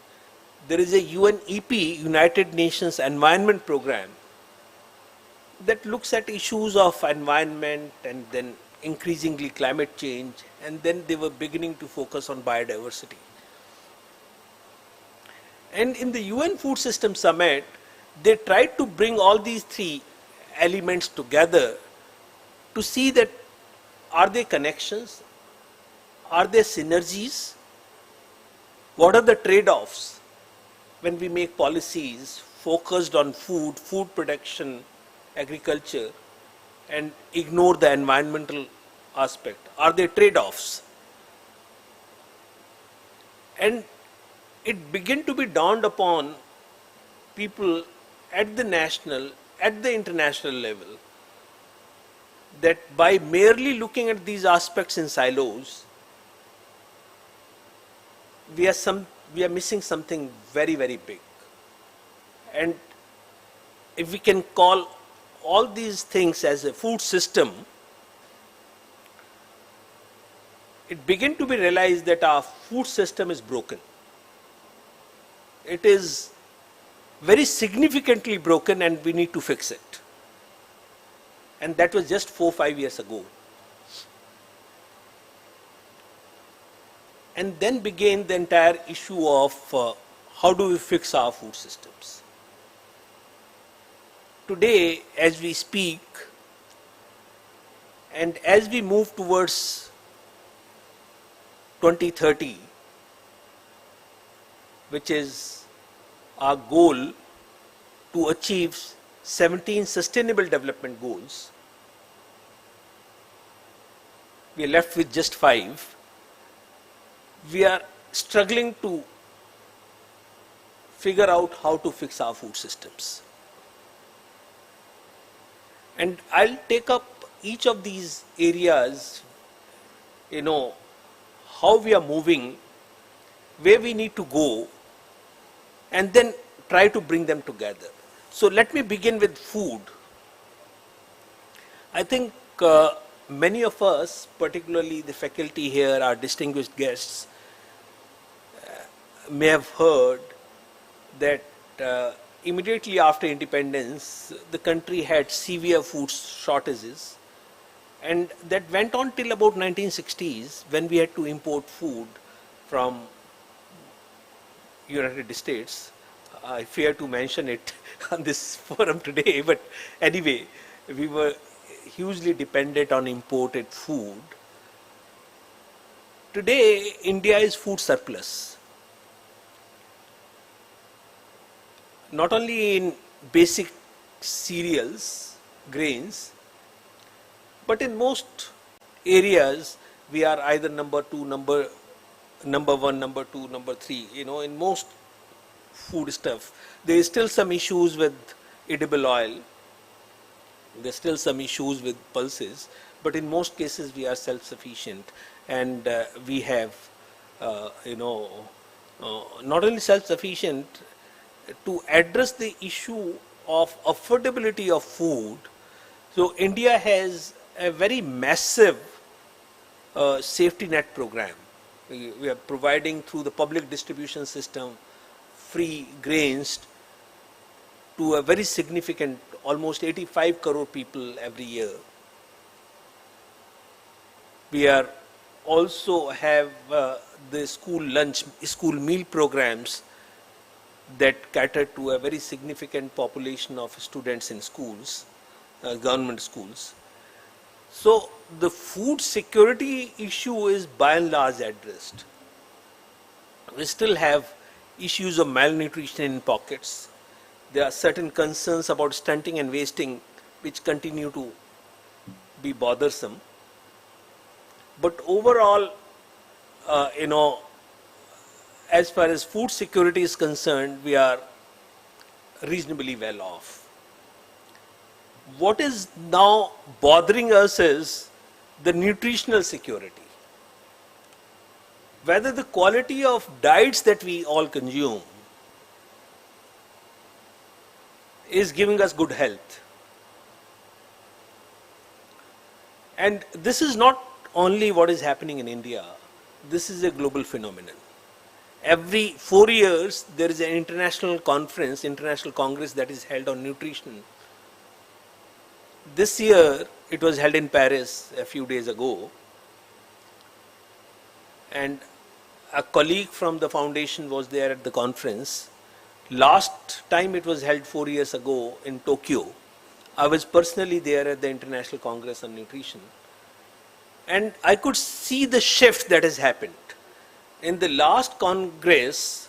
There is a UNEP, United Nations Environment Program, that looks at issues of environment and then increasingly climate change, and then they were beginning to focus on biodiversity. And in the UN Food System Summit, they tried to bring all these three elements together to see that are there connections, are there synergies, what are the trade-offs when we make policies focused on food, food production, agriculture, and ignore the environmental aspect. Are there trade-offs? And it began to be dawned upon people at the national, at the international level, that by merely looking at these aspects in silos, we are missing something very, very big. And if we can call all these things as a food system, it began to be realized that our food system is broken. It is very significantly broken and we need to fix it. And that was just 4-5 years ago. And then began the entire issue of how do we fix our food systems. Today, as we speak, and as we move towards 2030, which is our goal to achieve 17 Sustainable Development Goals, we are left with just 5. We are struggling to figure out how to fix our food systems. And I'll take up each of these areas, how we are moving, where we need to go, and then try to bring them together. So let me begin with food. I think many of us, particularly the faculty here, our distinguished guests, may have heard that immediately after independence, the country had severe food shortages, and that went on till about 1960s, when we had to import food from United States. I fear to mention it on this forum today, but anyway, we were hugely dependent on imported food. Today, India is food surplus. Not only in basic cereals, grains, but in most areas we are either number 2, number 1, number 2, number 3. In most food stuff, there is still some issues with edible oil. There are still some issues with pulses, but in most cases we are self-sufficient, and we have, not only self-sufficient. To address the issue of affordability of food, so India has a very massive safety net program. We are providing through the public distribution system free grains to a very significant, almost 85 crore people every year. We are also have the school meal programs that cater to a very significant population of students in schools, government schools. So the food security issue is by and large addressed. We still have issues of malnutrition in pockets. There are certain concerns about stunting and wasting which continue to be bothersome. But overall, as far as food security is concerned, we are reasonably well off. What is now bothering us is the nutritional security. whether the quality of diets that we all consume is giving us good health. And this is not only what is happening in India, this is a global phenomenon. Every 4 years, there is an international conference, international congress that is held on nutrition. This year, it was held in Paris a few days ago. And a colleague from the foundation was there at the conference. Last time it was held 4 years ago in Tokyo. I was personally there at the International Congress on Nutrition. And I could see the shift that has happened. In the last Congress,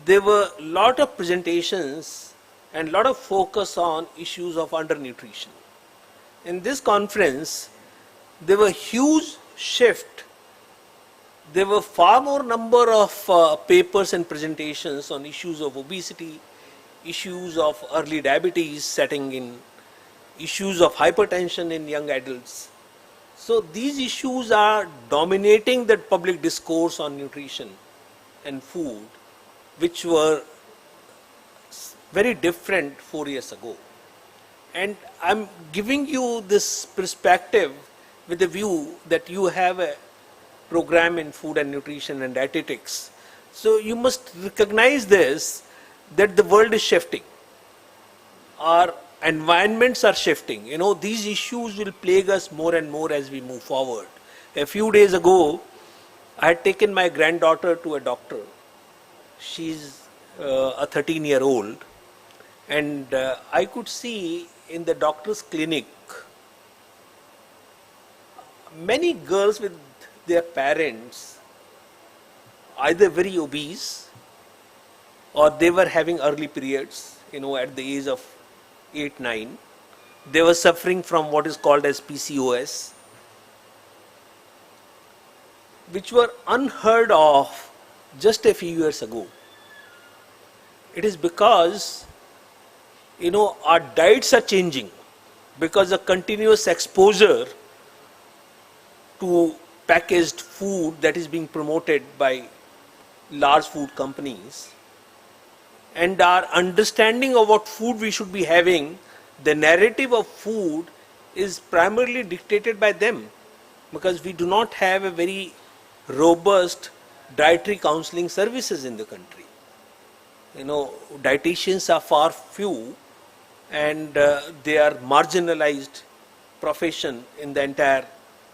there were a lot of presentations and a lot of focus on issues of undernutrition. In this conference, there were huge shift. There were far more number of papers and presentations on issues of obesity, issues of early diabetes setting in, issues of hypertension in young adults. So these issues are dominating the public discourse on nutrition and food, which were very different 4 years ago. And I'm giving you this perspective with the view that you have a program in food and nutrition and dietetics. So you must recognize this, that the world is shifting. Our environments are shifting. You know, these issues will plague us more and more as we move forward. A few days ago, I had taken my granddaughter to a doctor. She's a 13-year-old. And I could see in the doctor's clinic, many girls with their parents, either very obese or they were having early periods, you know, at the age of 8, 9. They were suffering from what is called as PCOS, which were unheard of just a few years ago. It is because, you know, our diets are changing because of continuous exposure to packaged food that is being promoted by large food companies. And our understanding of what food we should be having, the narrative of food is primarily dictated by them, because we do not have a very robust dietary counseling services in the country. You know, dietitians are far few, and they are marginalized profession in the entire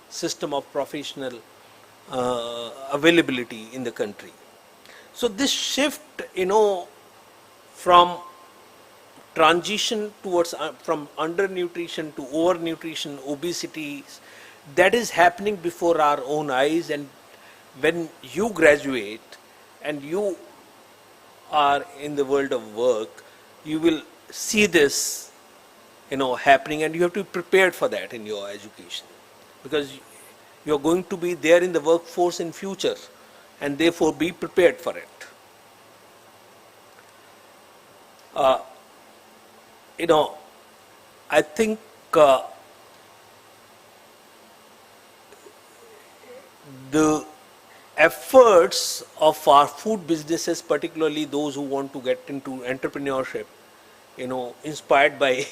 system of professional availability in the country. So this shift, you know, from transition towards from undernutrition to overnutrition, obesity, that is happening before our own eyes. And when you graduate and you are in the world of work, you will see this, you know, happening, and you have to be prepared for that in your education, because you are going to be there in the workforce in future, and therefore be prepared for it. You know, I think the efforts of our food businesses, particularly those who want to get into entrepreneurship, you know, inspired by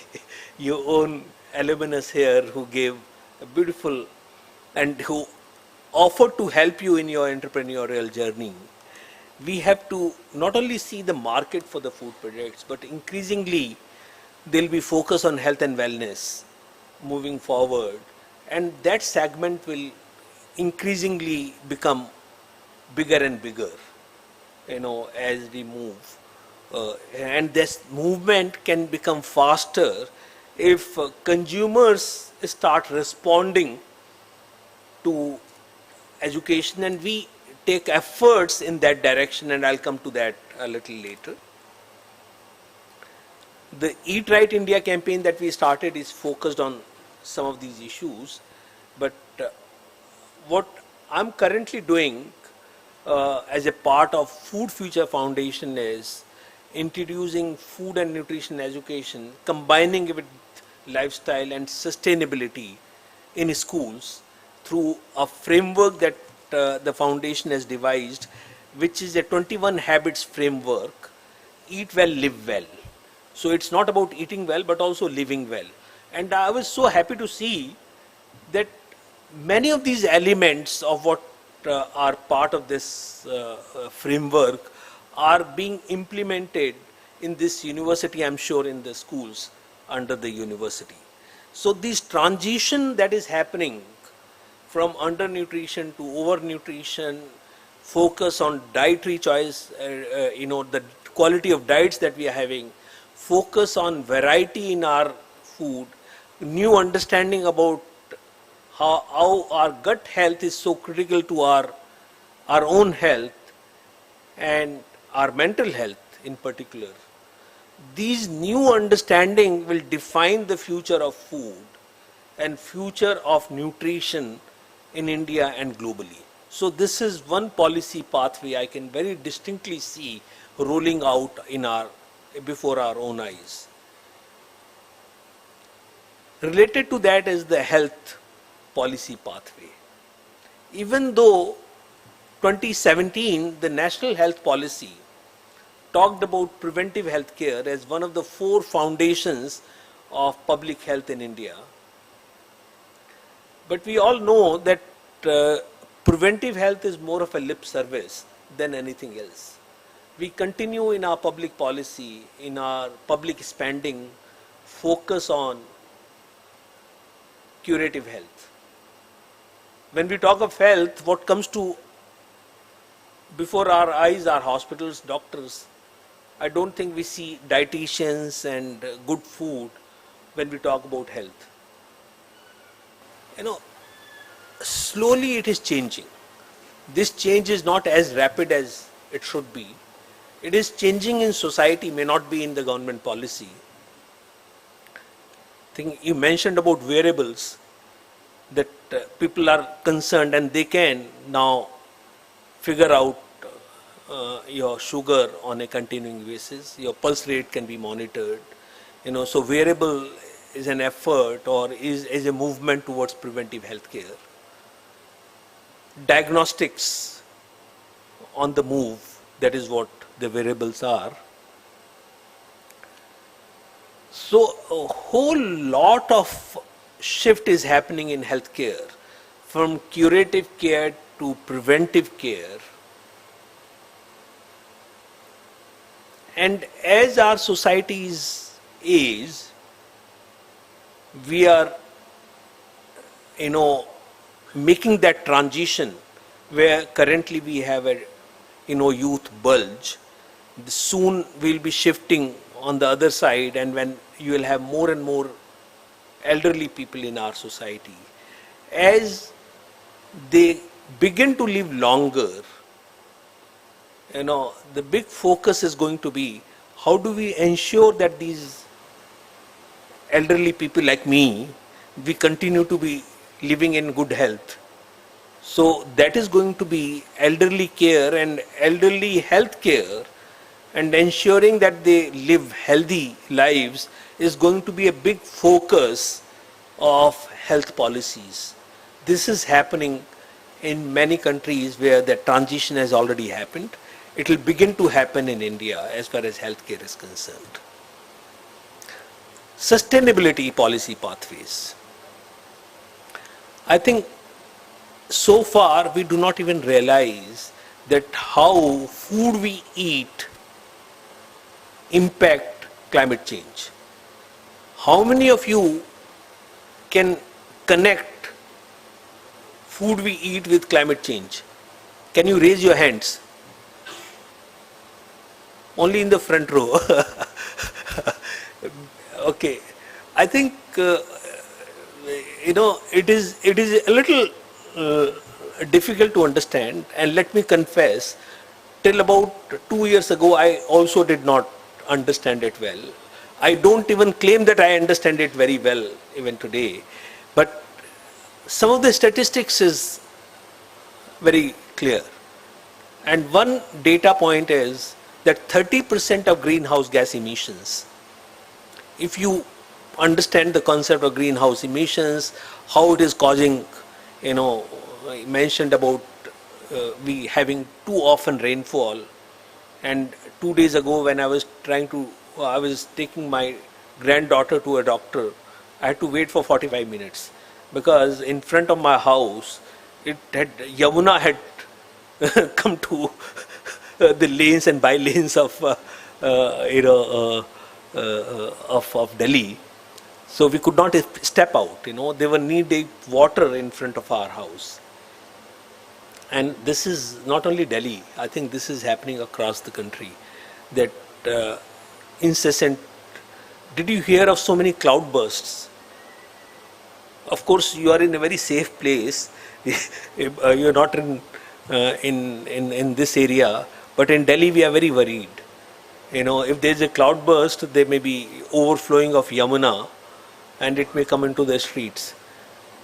your own alumnus here who gave a beautiful and who offered to help you in your entrepreneurial journey. We have to not only see the market for the food products, but increasingly they'll be focused on health and wellness moving forward, and that segment will increasingly become bigger and bigger, you know, as we move. And this movement can become faster if consumers start responding to education, and we take efforts in that direction, and I'll come to that a little later. The Eat Right India campaign that we started is focused on some of these issues, but what I'm currently doing as a part of Food Future Foundation is introducing food and nutrition education, combining it with lifestyle and sustainability in schools through a framework that the foundation has devised, which is a 21 habits framework, eat well, live well. So it's not about eating well, but also living well. And I was so happy to see that many of these elements of what are part of this framework are being implemented in this university, I'm sure in the schools under the university. So this transition that is happening from undernutrition to overnutrition, focus on dietary choice, the quality of diets that we are having, focus on variety in our food, new understanding about how our gut health is so critical to our own health and our mental health in particular. These new understanding will define the future of food and future of nutrition in India and globally. So this is one policy pathway I can very distinctly see rolling out before our own eyes. Related to that is the health policy pathway. Even though 2017, the National Health Policy talked about preventive health care as one of the 4 foundations of public health in India. But we all know that preventive health is more of a lip service than anything else. We continue in our public policy, in our public spending, focus on curative health. When we talk of health, what comes to before our eyes are hospitals, doctors. I don't think we see dietitians and good food when we talk about health. Slowly it is changing. This change is not as rapid as it should be. It is changing in society, may not be in the government policy. I think you mentioned about wearables, that people are concerned and they can now figure out your sugar on a continuing basis. Your pulse rate can be monitored. So wearable is an effort or is a movement towards preventive health care. Diagnostics on the move, that is what the wearables are. So a whole lot of shift is happening in healthcare, from curative care to preventive care. And as our societies age, we are, making that transition where currently we have a, youth bulge. Soon we'll be shifting on the other side, and when you will have more and more elderly people in our society. As they begin to live longer, the big focus is going to be how do we ensure that these elderly people like me, we continue to be living in good health. So that is going to be elderly care and elderly health care, and ensuring that they live healthy lives is going to be a big focus of health policies. This is happening in many countries where the transition has already happened. It will begin to happen in India as far as healthcare is concerned. Sustainability policy pathways. I think so far we do not even realize that how food we eat impact climate change. How many of you can connect food we eat with climate change? Can you raise your hands? Only in the front row. Okay. I think it is a little difficult to understand, and let me confess, till about 2 years ago I also did not understand it well. I don't even claim that I understand it very well even today, but some of the statistics is very clear. And one data point is that 30% of greenhouse gas emissions, if you understand the concept of greenhouse emissions, how it is causing, I mentioned about we having too often rainfall. And 2 days ago, when I was I was taking my granddaughter to a doctor, I had to wait for 45 minutes because in front of my house, Yamuna had come to the lanes and by lanes of of Delhi. So we could not step out. There were knee-deep water in front of our house. And this is not only Delhi. I think this is happening across the country. That incessant. Did you hear of so many cloudbursts? Of course, you are in a very safe place. You are not in this area, but in Delhi we are very worried. If there is a cloudburst, there may be overflowing of Yamuna, and it may come into the streets.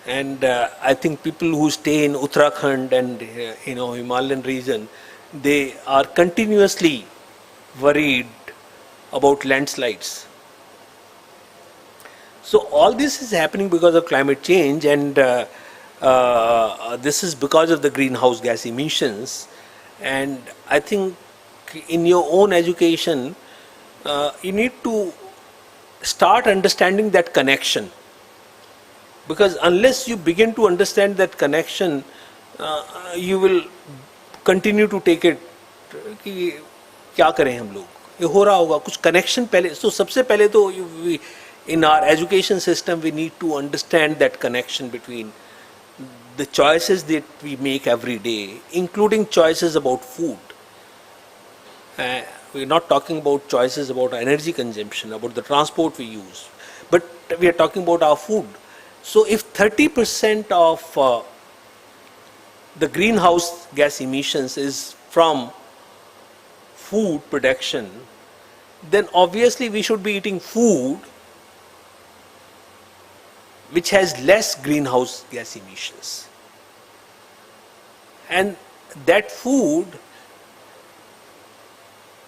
And I think people who stay in Uttarakhand and Himalayan region, they are continuously worried about landslides. So all this is happening because of climate change, and this is because of the greenhouse gas emissions. And I think in your own education, you need to start understanding that connection. Because unless you begin to understand that connection, you will continue to take it कि क्या करें हम लोग, ये हो रहा होगा कुछ connection पहले. So सबसे पहले तो in our education system we need to understand that connection between the choices that we make every day, including choices about food. We are not talking about choices about energy consumption, about the transport we use, but we are talking about our food. So if 30% of the greenhouse gas emissions is from food production, then obviously we should be eating food which has less greenhouse gas emissions. And that food,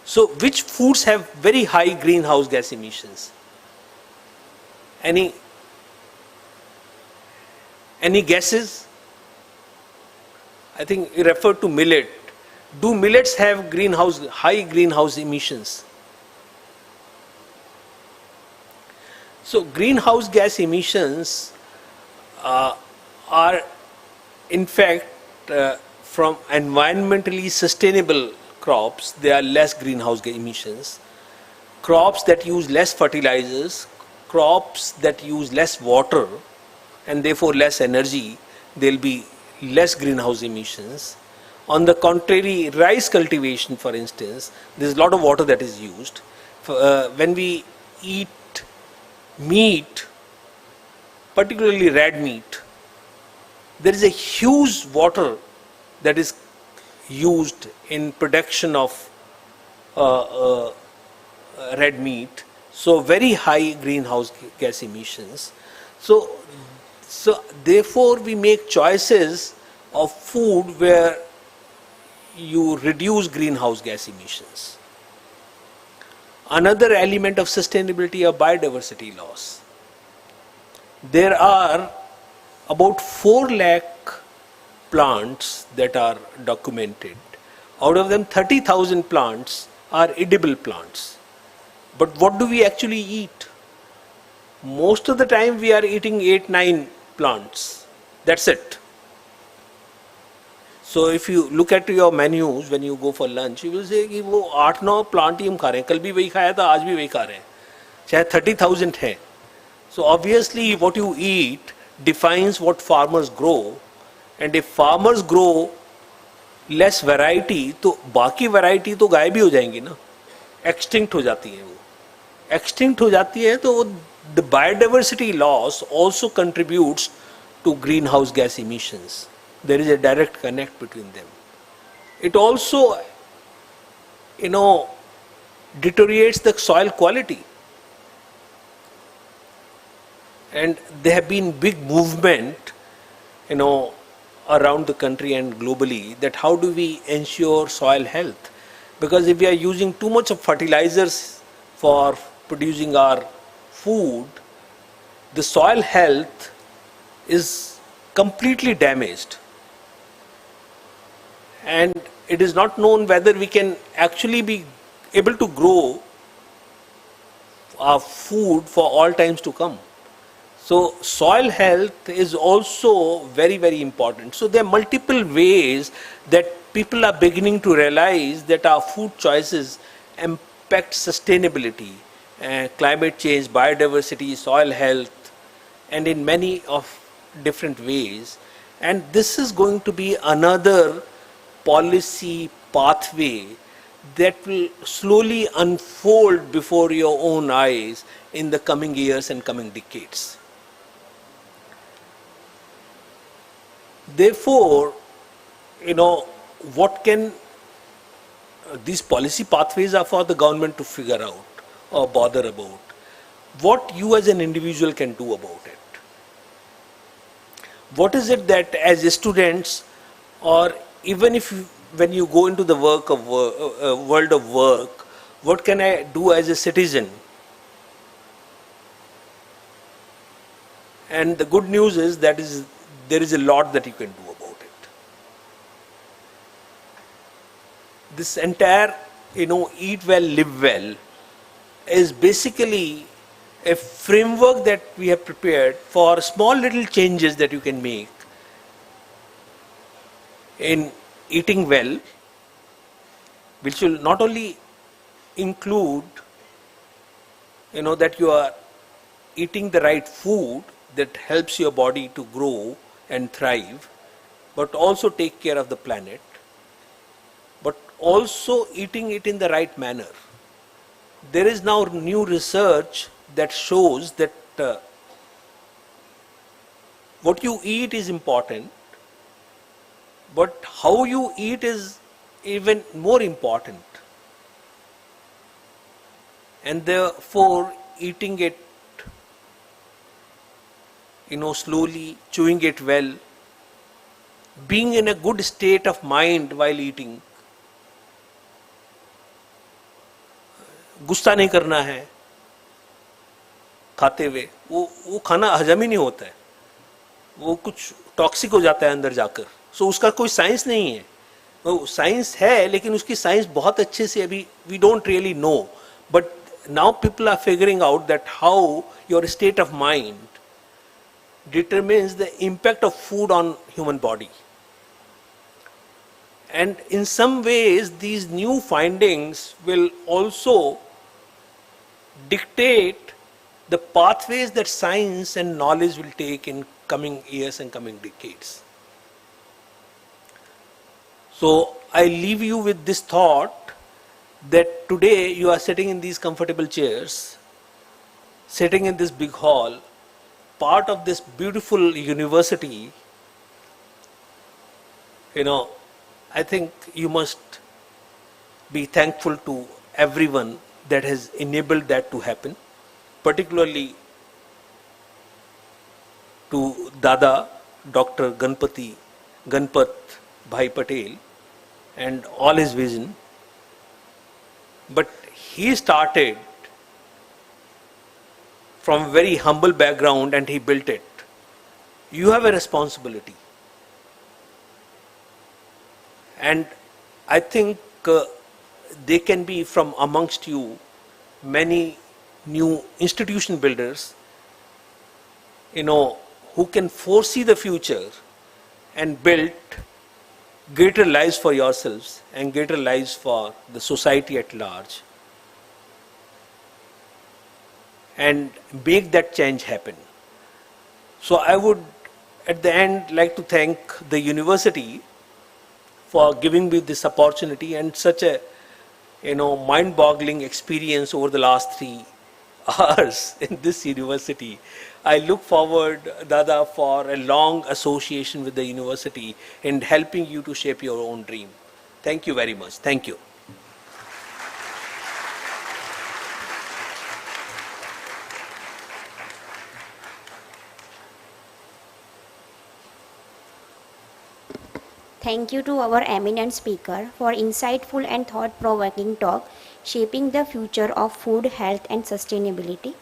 so which foods have very high greenhouse gas emissions? Any guesses? I think you referred to millet. Do millets have high greenhouse emissions? So greenhouse gas emissions are in fact from environmentally sustainable crops, they are less greenhouse gas emissions. Crops that use less fertilizers, crops that use less water and therefore less energy, there will be less greenhouse emissions. On the contrary, rice cultivation, for instance, there is a lot of water that is used. When we eat meat, particularly red meat, there is a huge water that is used in production of red meat, so very high greenhouse gas emissions. So therefore we make choices of food where you reduce greenhouse gas emissions. Another element of sustainability are biodiversity loss. There are about 4 lakh plants that are documented. Out of them, 30,000 plants are edible plants. But what do we actually eat? Most of the time we are eating 8-9 plants. That's it. So if you look at your menus when you go for lunch, you will say कि वो 8-9 plant ही हम खा रहे हैं, कल भी वही खाया था, आज भी वही खा रहे हैं, चाहे 30,000 है. So obviously what you eat defines what farmers grow, and if farmers grow less variety, तो बाकी variety तो गायब ही हो जाएंगी ना, extinct हो जाती है वो. Extinct हो जाती है तो the biodiversity loss also contributes to greenhouse gas emissions. There is a direct connect between them. It also, deteriorates the soil quality. And there have been big movement, around the country and globally, that how do we ensure soil health? Because if we are using too much of fertilizers for producing our food, the soil health is completely damaged. and it is not known whether we can actually be able to grow our food for all times to come. So soil health is also very, very important. So there are multiple ways that people are beginning to realize that our food choices impact sustainability, climate change, biodiversity, soil health, and in many of different ways. And this is going to be another policy pathway that will slowly unfold before your own eyes in the coming years and coming decades. Therefore, what can these policy pathways are for the government to figure out or bother about. What you as an individual can do about it. What is it that as students, or even if when you go into the world of work, what can I do as a citizen? And the good news is that there is a lot that you can do about it. This entire, eat well, live well is basically a framework that we have prepared for small little changes that you can make in eating well, which will not only include, that you are eating the right food that helps your body to grow and thrive, but also take care of the planet, but also eating it in the right manner. There is now new research that shows that what you eat is important, but how you eat is even more important. And therefore, eating it, slowly, chewing it well, being in a good state of mind while eating, गुस्सा नहीं करना है खाते हुए, वो खाना हजम ही नहीं होता है, वो कुछ टॉक्सिक हो जाता है अंदर जाकर. सो उसका कोई साइंस नहीं है. वो साइंस है लेकिन उसकी साइंस बहुत अच्छे से अभी we don't really know, but now people are figuring out that how your state of mind determines the impact of food on human body. And in some ways, these new findings will also dictate the pathways that science and knowledge will take in coming years and coming decades. So I leave you with this thought that today you are sitting in these comfortable chairs, sitting in this big hall, part of this beautiful university. I think you must be thankful to everyone that has enabled that to happen, particularly to Dada, Dr. Ganpat Bhai Patel and all his vision. But he started from a very humble background and he built it. You have a responsibility. And I think they can be from amongst you many new institution builders, who can foresee the future and build greater lives for yourselves and greater lives for the society at large, and make that change happen. So I would at the end like to thank the university for giving me this opportunity and such a mind-boggling experience over the last 3 hours in this university. I look forward, Dada, for a long association with the university in helping you to shape your own dream. Thank you very much. Thank you. Thank you to our eminent speaker for insightful and thought-provoking talk shaping the future of food, health and sustainability.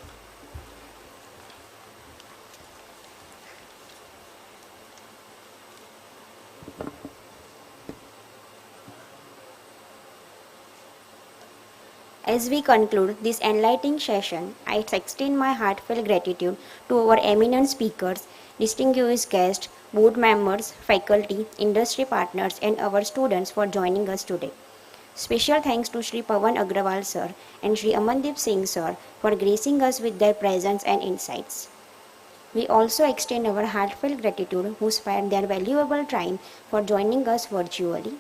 As we conclude this enlightening session, I extend my heartfelt gratitude to our eminent speakers, distinguished guests, board members, faculty, industry partners, and our students for joining us today. Special thanks to Shri Pawan Agarwal sir and Shri Amandeep Singh sir for gracing us with their presence and insights. We also extend our heartfelt gratitude who spared their valuable time for joining us virtually.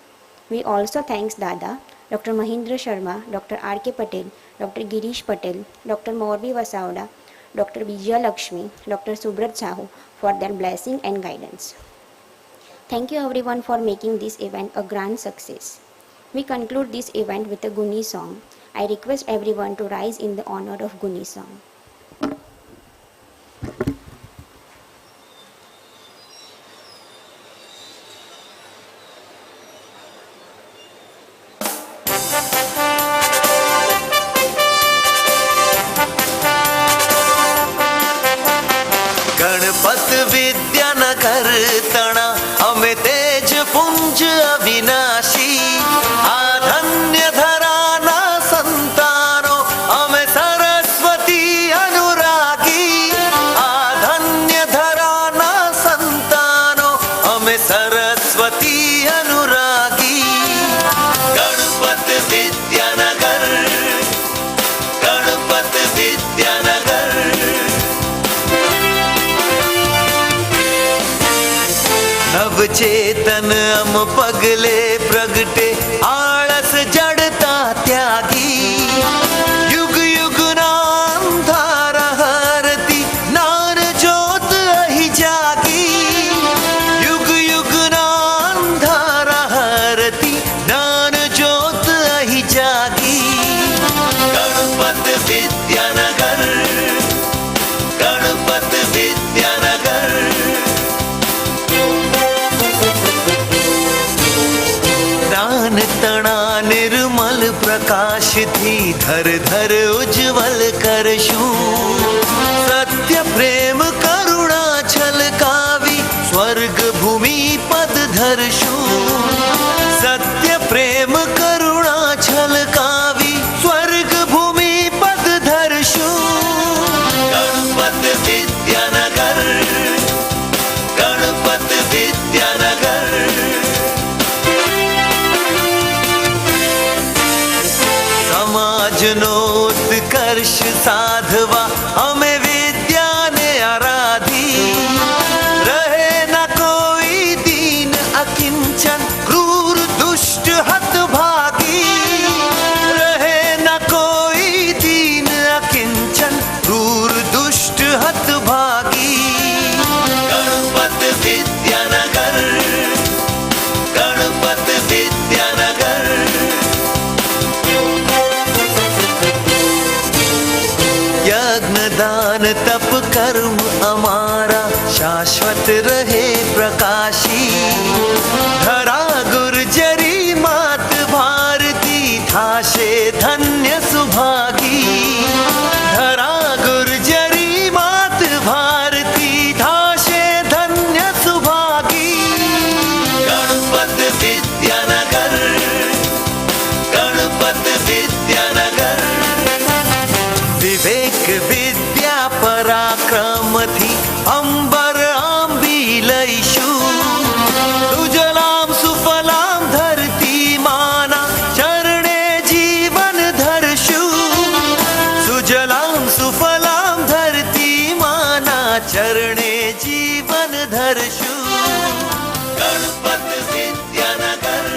We also thank Dada, Dr. Mahindra Sharma, Dr. R.K. Patel, Dr. Girish Patel, Dr. Morbi Vasauda, Dr. Vijaya Lakshmi, Dr. Subrat Sahu for their blessing and guidance. Thank you everyone for making this event a grand success. We conclude this event with a GUNI song. I request everyone to rise in the honor of GUNI song. Ganpat Vidyanagar तणा अमे तेज पुंज अविनाशी आधन्य धराना संतानो अमे सरस्वती अनुरागी आधन्य धराना संतानो अमे सरस्वती अनुरागी गणपत विद्यानगर गणपत विद्यानगर नवचेतन अम पगले प्रगटे आलस जड़ता त्यागी युग युग नांधार हरती नान जोत अहि जागी युग युग नांधार हरती नान जोत अहि जागी गणपत विद्यानगर गणपत विद्यानगर ज्ञान तणा निर्मल प्रकाश थी धर धर उज्जवल करशु सत्य प्रेम करुणा छलकावी स्वर्ग भूमि पद धरशु सत्य प्रेम करुणा छलकावी स्वर्ग भूमि पद धरशु गणपत विद्यानगर गणपत विद्यानगर समाजनोत्कर्ष साधवा हमें विद्या ने आराधी रहे न कोई दीन अकिंचन क्रूर दुष्ट हतभागी रहे न कोई दीन अकिंचन क्रूर दुष्ट हतभागी गणपत विद्यानगर गणपत विद्यानगर यज्ञ दान तप कर्म हमारा शाश्वत रहे प्रकाशी धरा गुर्जरी मात भारती थाशे धन्य सुभागी धरा गुर्जरी मात भारती थाशे धन्य सुभागी गणपत विद्यानगर गणपत विद्यानगर विवेक विद्या पराक्रम थी अंबर आंबीलैषु सुजलाम सुफलाम धरती माना चरणे जीवन धरषु सुजलाम सुफलाम धरती माना चरणे जीवन धरषु Ganpat Vidyanagar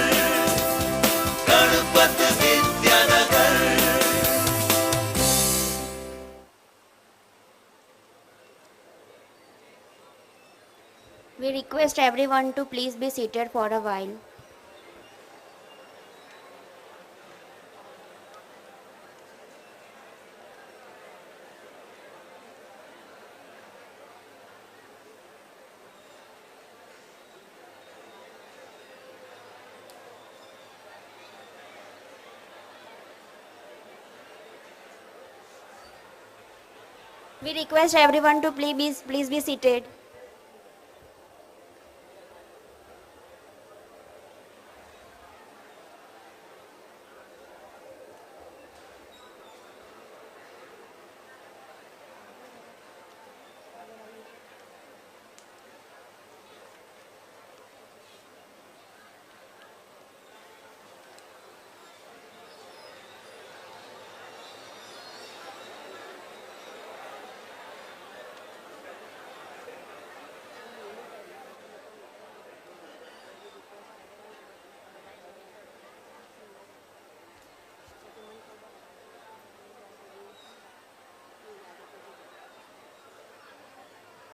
Ganpat Vidyanagar We request everyone to please be seated for a while. We request everyone to please be seated.